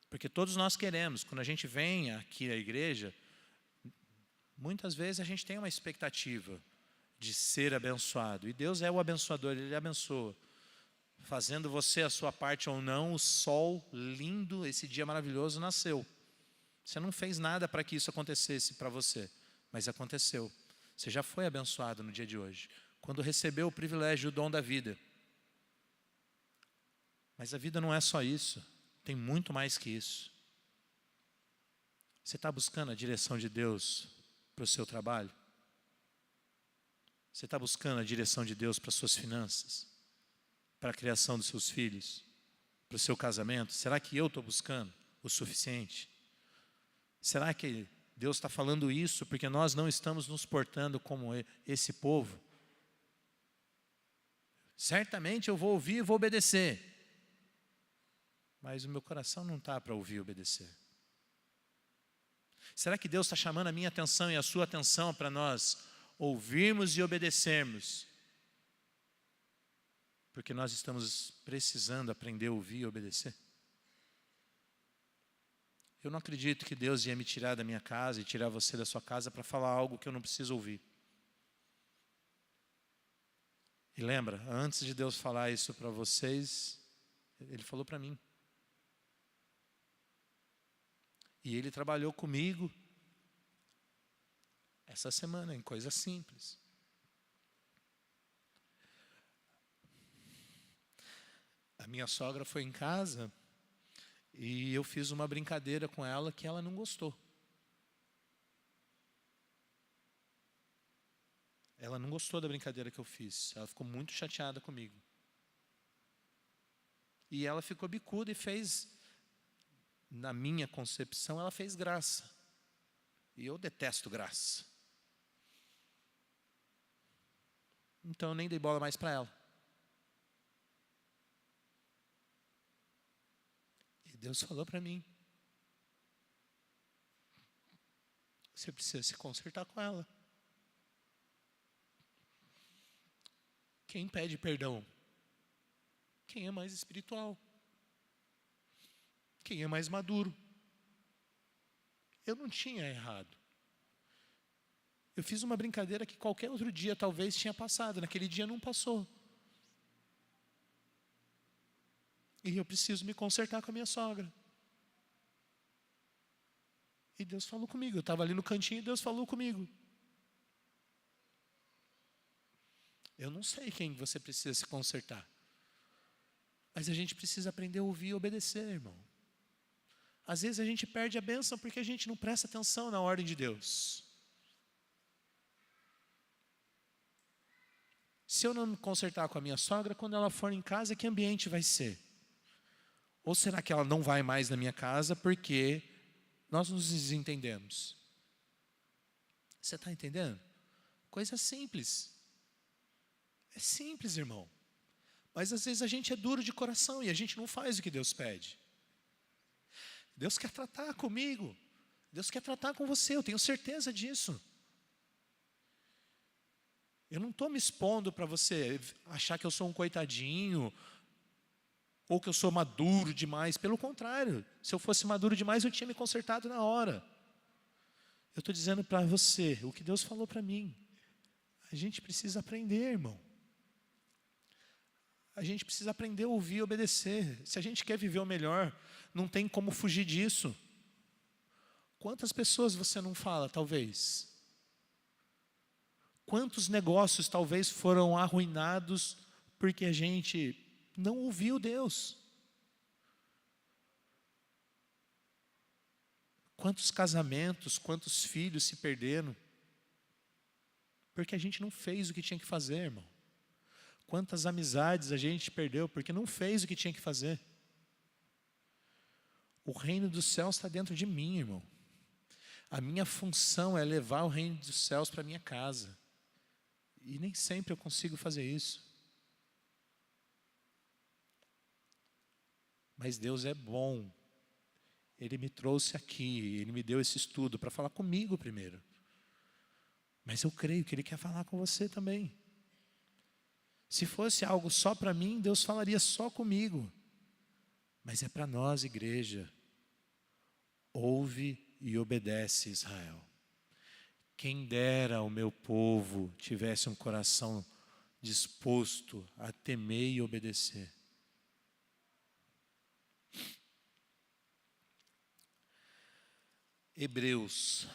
[SPEAKER 2] Porque todos nós queremos, quando a gente vem aqui à igreja, muitas vezes a gente tem uma expectativa de ser abençoado. E Deus é o abençoador, Ele abençoa. Fazendo você a sua parte ou não, o sol lindo, esse dia maravilhoso nasceu. Você não fez nada para que isso acontecesse para você, mas aconteceu. Você já foi abençoado no dia de hoje, quando recebeu o privilégio, o dom da vida. Mas a vida não é só isso, tem muito mais que isso. Você está buscando a direção de Deus para o seu trabalho? Você está buscando a direção de Deus para as suas finanças? Para a criação dos seus filhos? Para o seu casamento? Será que eu estou buscando o suficiente? Será que Deus está falando isso porque nós não estamos nos portando como esse povo? Certamente eu vou ouvir e vou obedecer. Mas o meu coração não está para ouvir e obedecer. Será que Deus está chamando a minha atenção e a sua atenção para nós ouvirmos e obedecermos? Porque nós estamos precisando aprender a ouvir e obedecer? Eu não acredito que Deus ia me tirar da minha casa e tirar você da sua casa para falar algo que eu não preciso ouvir. E lembra, antes de Deus falar isso para vocês, Ele falou para mim. E Ele trabalhou comigo essa semana em coisas simples. A minha sogra foi em casa e eu fiz uma brincadeira com ela que ela não gostou. Ela não gostou da brincadeira que eu fiz. Ela ficou muito chateada comigo. E ela ficou bicuda e fez, na minha concepção, ela fez graça. E eu detesto graça. Então eu nem dei bola mais para ela. E Deus falou para mim: você precisa se consertar com ela. Quem pede perdão? Quem é mais espiritual. Quem é mais maduro. Eu não tinha errado. Eu fiz uma brincadeira que qualquer outro dia talvez tinha passado. Naquele dia não passou. E eu preciso me consertar com a minha sogra. E Deus falou comigo. Eu estava ali no cantinho e Deus falou comigo. Eu não sei quem você precisa se consertar. Mas a gente precisa aprender a ouvir e obedecer, irmão. Às vezes a gente perde a bênção porque a gente não presta atenção na ordem de Deus. Se eu não me consertar com a minha sogra, quando ela for em casa, que ambiente vai ser? Ou será que ela não vai mais na minha casa porque nós nos desentendemos?
[SPEAKER 1] Você está entendendo? Coisa simples. É simples, irmão. Mas às vezes a gente é duro de coração e a gente não faz o que Deus pede. Deus quer tratar comigo. Deus quer tratar com você, eu tenho certeza disso. Eu não estou me expondo para você achar que eu sou um coitadinho, ou que eu sou maduro demais. Pelo contrário, se eu fosse maduro demais, eu tinha me consertado na hora. Eu estou dizendo para você o que Deus falou para mim. A gente precisa aprender, irmão. A gente precisa aprender a ouvir e obedecer. Se a gente quer viver o melhor, não tem como fugir disso. Quantas pessoas você não fala, talvez? Quantos negócios talvez foram arruinados porque a gente não ouviu Deus? Quantos casamentos, quantos filhos se perderam porque a gente não fez o que tinha que fazer, irmão? Quantas amizades a gente perdeu porque não fez o que tinha que fazer? O reino dos céus está dentro de mim, irmão. A minha função é levar o reino dos céus para a minha casa. E nem sempre eu consigo fazer isso. Mas Deus é bom. Ele me trouxe aqui, Ele me deu esse estudo para falar comigo primeiro. Mas eu creio que Ele quer falar com você também. Se fosse algo só para mim, Deus falaria só comigo. Mas é para nós, igreja. Ouve e obedece, Israel. Quem dera o meu povo tivesse um coração disposto a temer e obedecer. Hebreus.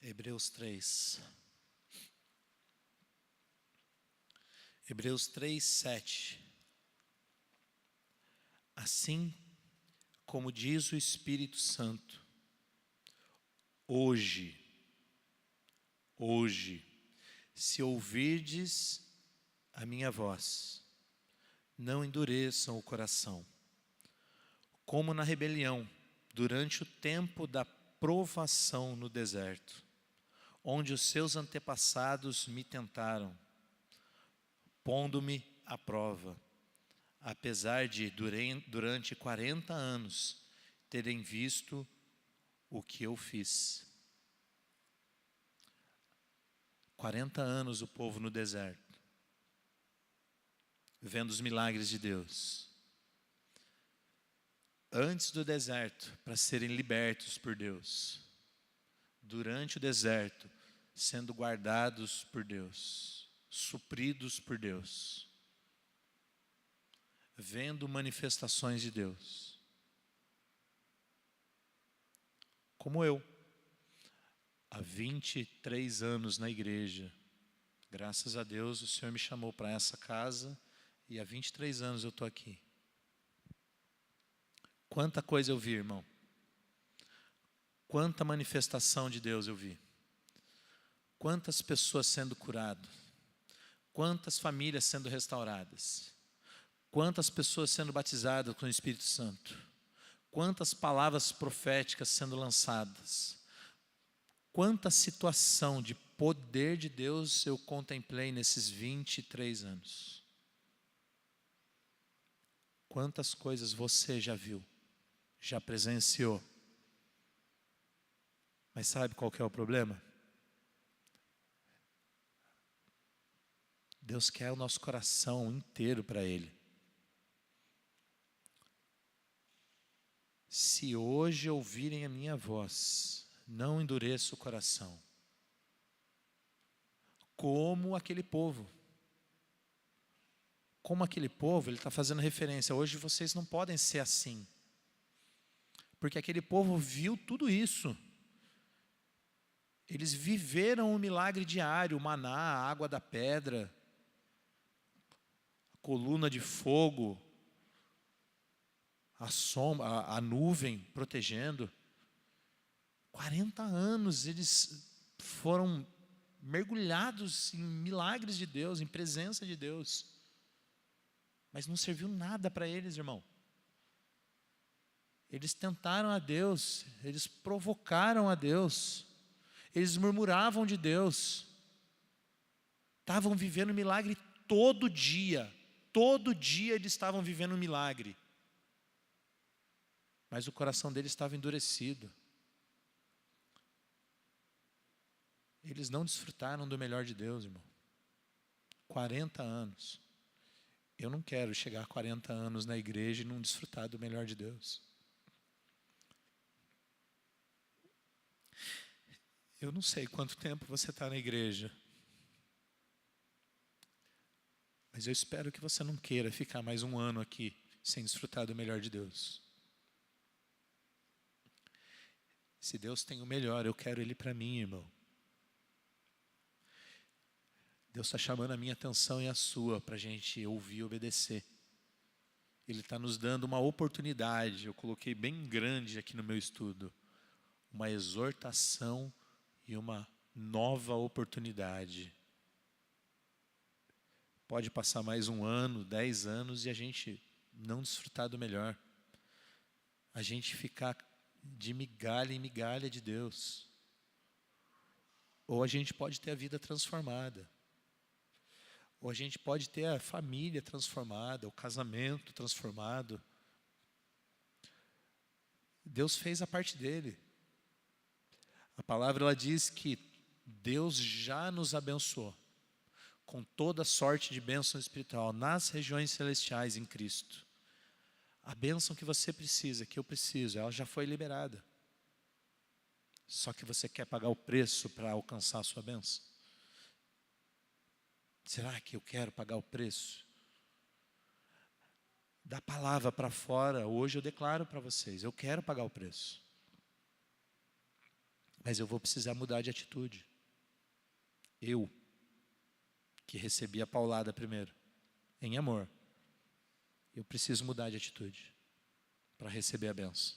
[SPEAKER 1] Hebreus 3. Hebreus 3, 7. Assim como diz o Espírito Santo, hoje, se ouvirdes a minha voz, não endureçam o coração, como na rebelião, durante o tempo da provação no deserto, onde os seus antepassados me tentaram, pondo-me à prova, apesar de durante 40 anos terem visto o que eu fiz. 40 anos o povo no deserto, vendo os milagres de Deus. Antes do deserto, para serem libertos por Deus. Durante o deserto, sendo guardados por Deus, supridos por Deus, vendo manifestações de Deus. Como eu, há 23 anos na igreja, graças a Deus o Senhor me chamou para essa casa e há 23 anos eu estou aqui. Quanta coisa eu vi, irmão. Quanta manifestação de Deus eu vi. Quantas pessoas sendo curadas. Quantas famílias sendo restauradas. Quantas pessoas sendo batizadas com o Espírito Santo. Quantas palavras proféticas sendo lançadas. Quanta situação de poder de Deus eu contemplei nesses 23 anos. Quantas coisas você já viu, já presenciou. Mas sabe qual que é o problema? Deus quer o nosso coração inteiro para Ele. Se hoje ouvirem a minha voz, não endureça o coração. Como aquele povo.
[SPEAKER 2] como aquele povo, ele está fazendo referência, hoje vocês não podem ser assim. Porque aquele povo viu tudo isso. Eles viveram o milagre diário, o maná, a água da pedra, a coluna de fogo, a sombra, a nuvem protegendo. 40 anos eles foram mergulhados em milagres de Deus, em presença de Deus. Mas não serviu nada para eles, irmão. Eles tentaram a Deus, eles provocaram a Deus, eles murmuravam de Deus. Estavam vivendo milagre todo dia eles estavam vivendo um milagre. Mas o coração deles estava endurecido. Eles não desfrutaram do melhor de Deus, irmão. 40 anos. Eu não quero chegar a 40 anos na igreja e não desfrutar do melhor de Deus. Eu não sei quanto tempo você está na igreja. Mas eu espero que você não queira ficar mais um ano aqui sem desfrutar do melhor de Deus. Se Deus tem o melhor, eu quero Ele para mim, irmão. Deus está chamando a minha atenção e a sua para a gente ouvir e obedecer. Ele está nos dando uma oportunidade, eu coloquei bem grande aqui no meu estudo, uma exortação e uma nova oportunidade. Pode passar mais um ano, 10 anos e a gente não desfrutar do melhor. A gente ficar de migalha em migalha de Deus. Ou a gente pode ter a vida transformada. Ou a gente pode ter a família transformada, o casamento transformado. Deus fez a parte dele. A palavra ela diz que Deus já nos abençoou com toda sorte de bênção espiritual nas regiões celestiais em Cristo. A bênção que você precisa, que eu preciso, ela já foi liberada. Só que você quer pagar o preço para alcançar a sua bênção? Será que eu quero pagar o preço? Da palavra para fora, hoje eu declaro para vocês, eu quero pagar o preço. Mas eu vou precisar mudar de atitude. Eu, que recebi a paulada primeiro, em amor, eu preciso mudar de atitude para receber a bênção,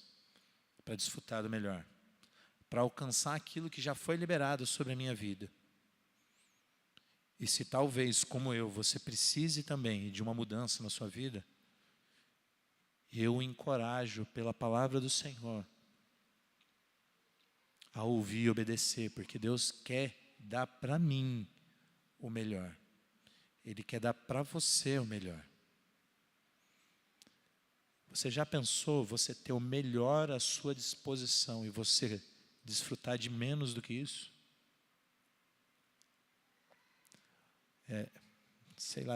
[SPEAKER 2] para desfrutar do melhor, para alcançar aquilo que já foi liberado sobre a minha vida. E se talvez, como eu, você precise também de uma mudança na sua vida, eu o encorajo pela palavra do Senhor a ouvir e obedecer, porque Deus quer dar para mim o melhor. Ele quer dar para você o melhor. Você já pensou você ter o melhor à sua disposição e você desfrutar de menos do que isso? Sei lá,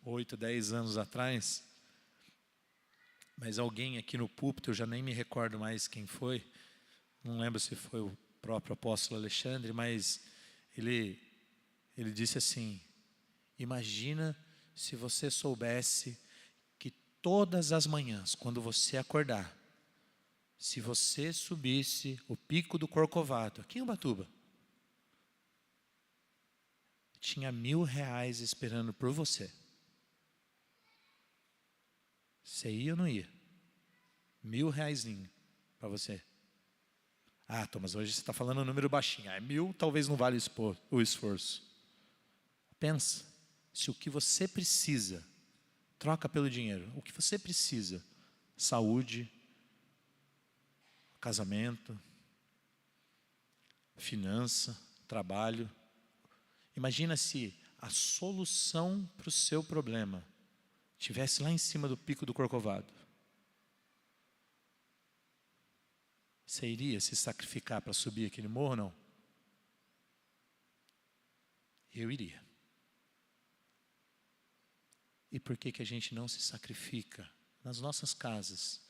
[SPEAKER 2] 8, 10 anos atrás, mas alguém aqui no púlpito, eu já nem me recordo mais quem foi, não lembro se foi o próprio apóstolo Alexandre, mas ele disse assim: imagina se você soubesse que todas as manhãs, quando você acordar, se você subisse o Pico do Corcovado, aqui em Ubatuba, tinha R$1.000 esperando por você. Você ia ou não ia? R$1.000 para você. Ah, Thomas, hoje você está falando um número baixinho. 1.000 talvez não vale o esforço. Pensa, se o que você precisa, troca pelo dinheiro. O que você precisa, saúde, casamento, finança, trabalho. Imagina se a solução para o seu problema estivesse lá em cima do Pico do Corcovado. Você iria se sacrificar para subir aquele morro ou não? Eu iria. E por que a gente não se sacrifica nas nossas casas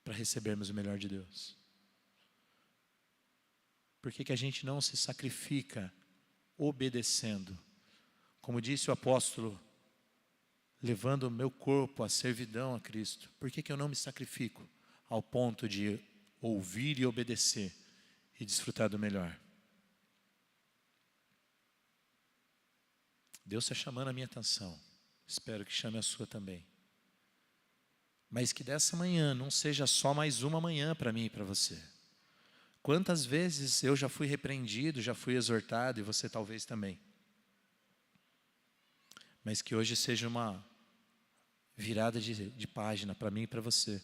[SPEAKER 2] para recebermos o melhor de Deus? Por que a gente não se sacrifica obedecendo? Como disse o apóstolo levando o meu corpo à servidão a Cristo? Por que eu não me sacrifico ao ponto de ouvir e obedecer e desfrutar do melhor? Deus está chamando a minha atenção. Espero que chame a sua também. Mas que dessa manhã não seja só mais uma manhã para mim e para você. Quantas vezes eu já fui repreendido, já fui exortado, e você talvez também. Mas que hoje seja uma virada de página para mim e para você.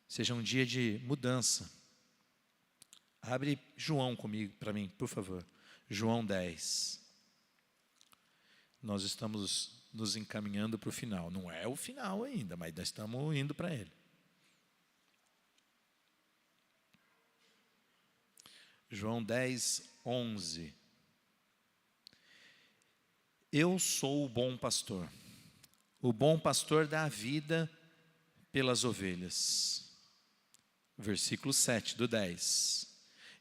[SPEAKER 2] Seja um dia de mudança. Abre João comigo, para mim, por favor. João 10. Nós estamos nos encaminhando para o final. Não é o final ainda, mas nós estamos indo para ele. João 10, 11. Eu sou o bom pastor. O bom pastor dá a vida pelas ovelhas. Versículo 7 do 10.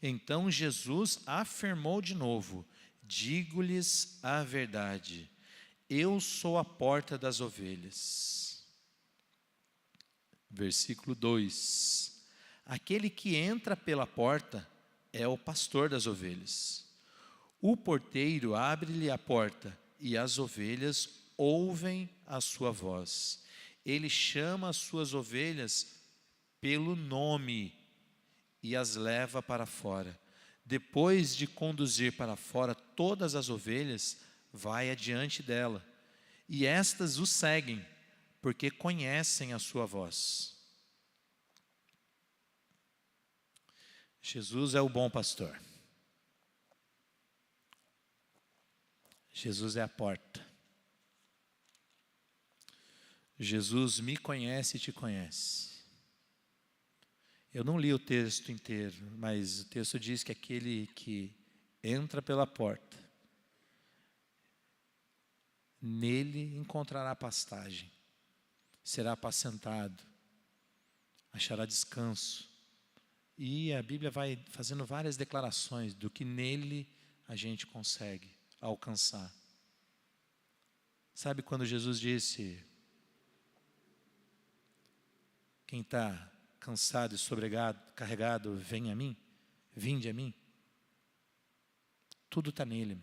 [SPEAKER 2] Então Jesus afirmou de novo: digo-lhes a verdade, eu sou a porta das ovelhas. Versículo 2. Aquele que entra pela porta é o pastor das ovelhas. O porteiro abre-lhe a porta e as ovelhas ouvem a sua voz. Ele chama as suas ovelhas pelo nome e as leva para fora. Depois de conduzir para fora todas as ovelhas, vai adiante dela. E estas o seguem, porque conhecem a sua voz. Jesus é o bom pastor. Jesus é a porta. Jesus me conhece e te conhece. Eu não li o texto inteiro, mas o texto diz que aquele que entra pela porta, nele encontrará pastagem, será apacentado, achará descanso. E a Bíblia vai fazendo várias declarações do que nele a gente consegue alcançar. Sabe quando Jesus disse: quem está cansado e sobrecarregado, vem a mim, vinde a mim? Tudo está nele,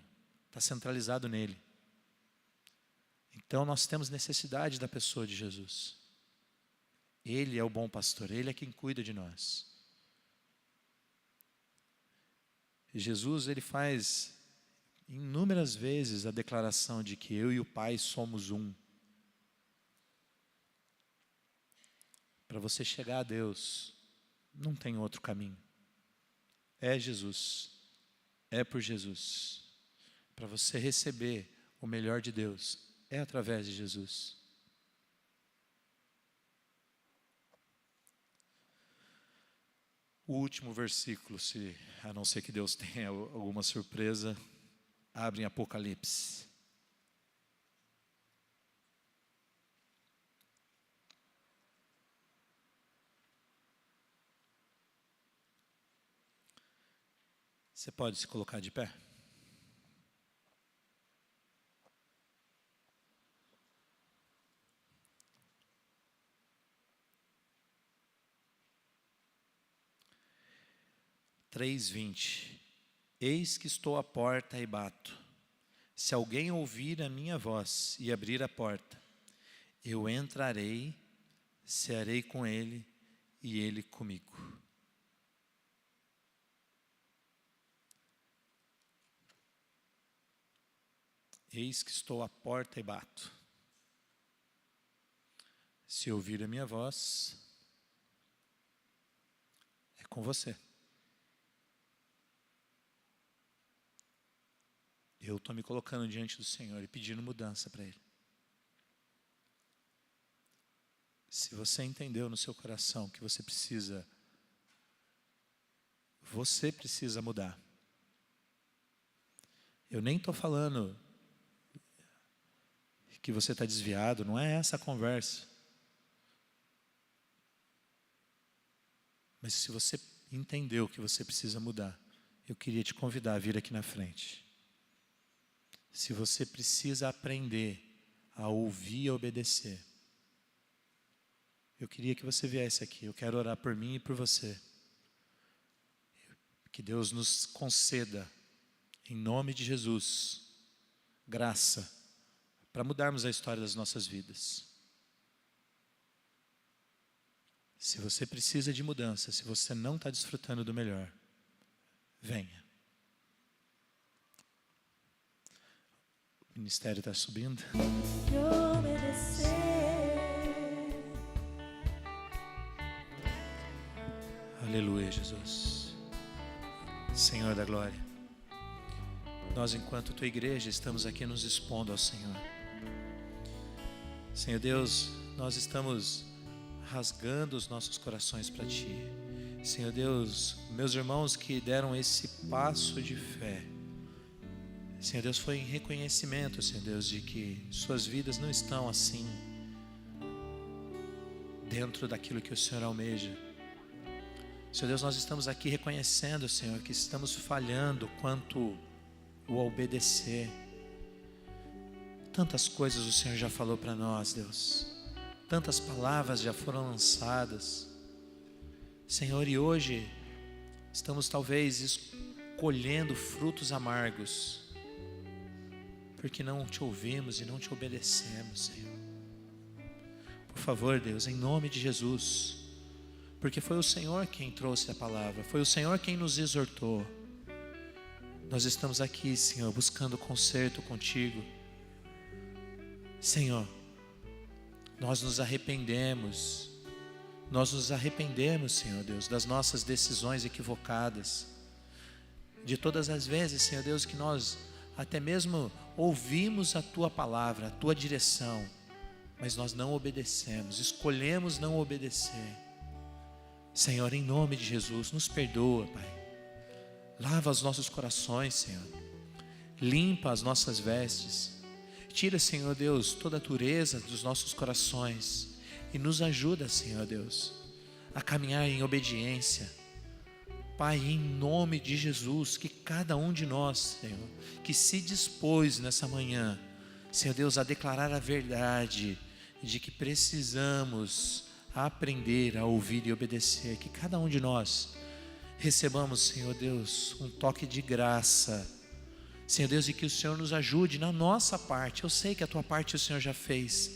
[SPEAKER 2] está centralizado nele. Então nós temos necessidade da pessoa de Jesus. Ele é o bom pastor, ele é quem cuida de nós. Jesus, ele faz inúmeras vezes a declaração de que eu e o Pai somos um. Para você chegar a Deus, não tem outro caminho. É Jesus. É por Jesus. Para você receber o melhor de Deus, é através de Jesus. O último versículo, a não ser que Deus tenha alguma surpresa, abre em Apocalipse. Você pode se colocar de pé? Três 20. Eis que estou à porta e bato. Se alguém ouvir a minha voz e abrir a porta, eu entrarei, cearei com ele e ele comigo. Eis que estou à porta e bato. Se ouvir a minha voz, é com você. Eu estou me colocando diante do Senhor e pedindo mudança para Ele. Se você entendeu no seu coração que você precisa mudar. Eu nem estou falando que você está desviado, não é essa a conversa. Mas se você entendeu que você precisa mudar, eu queria te convidar a vir aqui na frente. Se você precisa aprender a ouvir e a obedecer. Eu queria que você viesse aqui, eu quero orar por mim e por você. Que Deus nos conceda, em nome de Jesus, graça para mudarmos a história das nossas vidas. Se você precisa de mudança, se você não está desfrutando do melhor, venha. O ministério está subindo. Aleluia, Jesus. Senhor da glória, nós, enquanto tua igreja, estamos aqui nos expondo ao Senhor. Senhor Deus, nós estamos rasgando os nossos corações para ti. Senhor Deus, meus irmãos que deram esse passo de fé, Senhor Deus, foi em reconhecimento, Senhor Deus, de que suas vidas não estão assim dentro daquilo que o Senhor almeja. Senhor Deus, nós estamos aqui reconhecendo, Senhor, que estamos falhando quanto o obedecer. Tantas coisas o Senhor já falou para nós, Deus. Tantas palavras já foram lançadas. Senhor, e hoje estamos talvez colhendo frutos amargos, porque não te ouvimos e não te obedecemos, Senhor. Por favor, Deus, em nome de Jesus, porque foi o Senhor quem trouxe a palavra, foi o Senhor quem nos exortou. Nós estamos aqui, Senhor, buscando conserto contigo. Senhor, nós nos arrependemos, Senhor Deus, das nossas decisões equivocadas, de todas as vezes, Senhor Deus, que nós até mesmo ouvimos a tua palavra, a tua direção, mas nós não obedecemos, escolhemos não obedecer. Senhor, em nome de Jesus, nos perdoa, Pai. Lava os nossos corações, Senhor. Limpa as nossas vestes. Tira, Senhor Deus, toda a dureza dos nossos corações e nos ajuda, Senhor Deus, a caminhar em obediência. Pai, em nome de Jesus, que cada um de nós, Senhor, que se dispôs nessa manhã, Senhor Deus, a declarar a verdade de que precisamos aprender a ouvir e obedecer, que cada um de nós recebamos, Senhor Deus, um toque de graça, Senhor Deus, e que o Senhor nos ajude na nossa parte. Eu sei que a tua parte o Senhor já fez,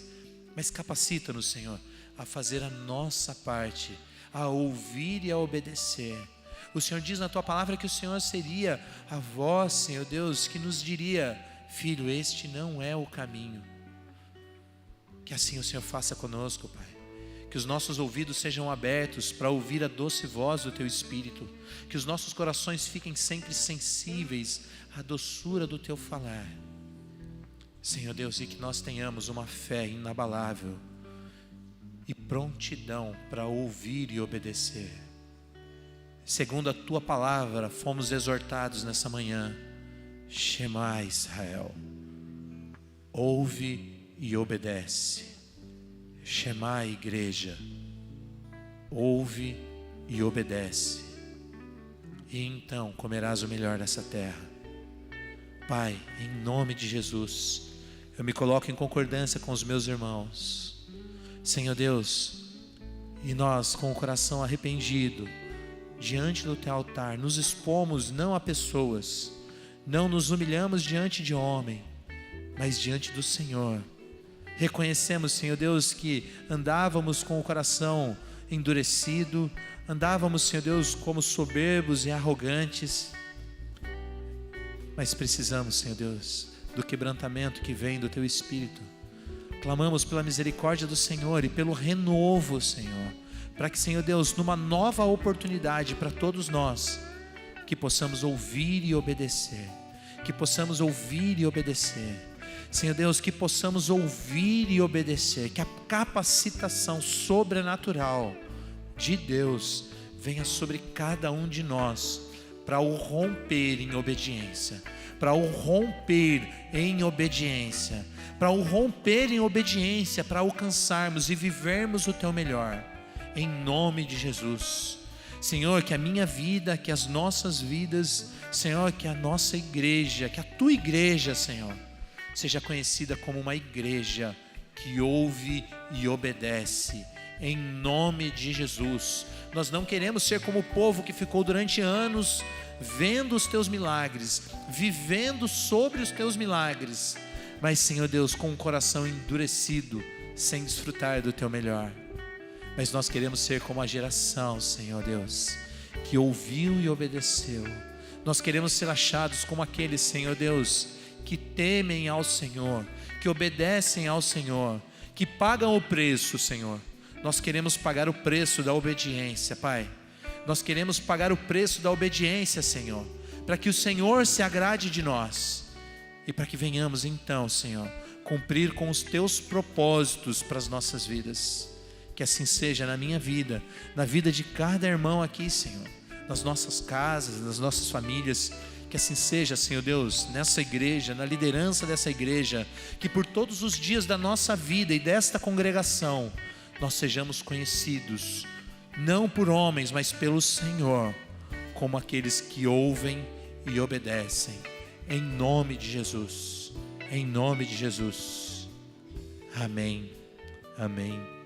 [SPEAKER 2] mas capacita-nos, Senhor, a fazer a nossa parte, a ouvir e a obedecer. O Senhor diz na tua palavra que o Senhor seria a voz, Senhor Deus, que nos diria: filho, este não é o caminho. Que assim o Senhor faça conosco, Pai. Que os nossos ouvidos sejam abertos para ouvir a doce voz do teu Espírito. Que os nossos corações fiquem sempre sensíveis à doçura do teu falar. Senhor Deus, e que nós tenhamos uma fé inabalável e prontidão para ouvir e obedecer. Segundo a tua palavra, fomos exortados nessa manhã: Shema Israel, ouve e obedece. Shema igreja, ouve e obedece, e então comerás o melhor dessa terra. Pai, em nome de Jesus, eu me coloco em concordância com os meus irmãos, Senhor Deus, e nós com o coração arrependido, diante do teu altar, nos expomos não a pessoas, não nos humilhamos diante de homem, mas diante do Senhor. Reconhecemos, Senhor Deus, que andávamos com o coração endurecido, andávamos, Senhor Deus, como soberbos e arrogantes, mas precisamos, Senhor Deus, do quebrantamento que vem do teu Espírito. Clamamos pela misericórdia do Senhor e pelo renovo, Senhor, para que, Senhor Deus, numa nova oportunidade para todos nós, que possamos ouvir e obedecer, que possamos ouvir e obedecer. Senhor Deus, que possamos ouvir e obedecer, que a capacitação sobrenatural de Deus venha sobre cada um de nós, para o romper em obediência, para o romper em obediência, para o romper em obediência, para alcançarmos e vivermos o teu melhor, em nome de Jesus. Senhor, que a minha vida, que as nossas vidas, Senhor, que a nossa igreja, que a tua igreja, Senhor, seja conhecida como uma igreja que ouve e obedece, em nome de Jesus. Nós não queremos ser como o povo que ficou durante anos vendo os teus milagres, vivendo sobre os teus milagres, mas, Senhor Deus, com o coração endurecido, sem desfrutar do teu melhor. Mas nós queremos ser como a geração, Senhor Deus, que ouviu e obedeceu. Nós queremos ser achados como aqueles, Senhor Deus, que temem ao Senhor, que obedecem ao Senhor, que pagam o preço, Senhor. Nós queremos pagar o preço da obediência, Pai. Nós queremos pagar o preço da obediência, Senhor, para que o Senhor se agrade de nós e para que venhamos então, Senhor, cumprir com os teus propósitos para as nossas vidas. Que assim seja na minha vida, na vida de cada irmão aqui, Senhor, nas nossas casas, nas nossas famílias. Que assim seja, Senhor Deus, nessa igreja, na liderança dessa igreja, que por todos os dias da nossa vida e desta congregação, nós sejamos conhecidos, não por homens, mas pelo Senhor, como aqueles que ouvem e obedecem, em nome de Jesus, em nome de Jesus. Amém, amém.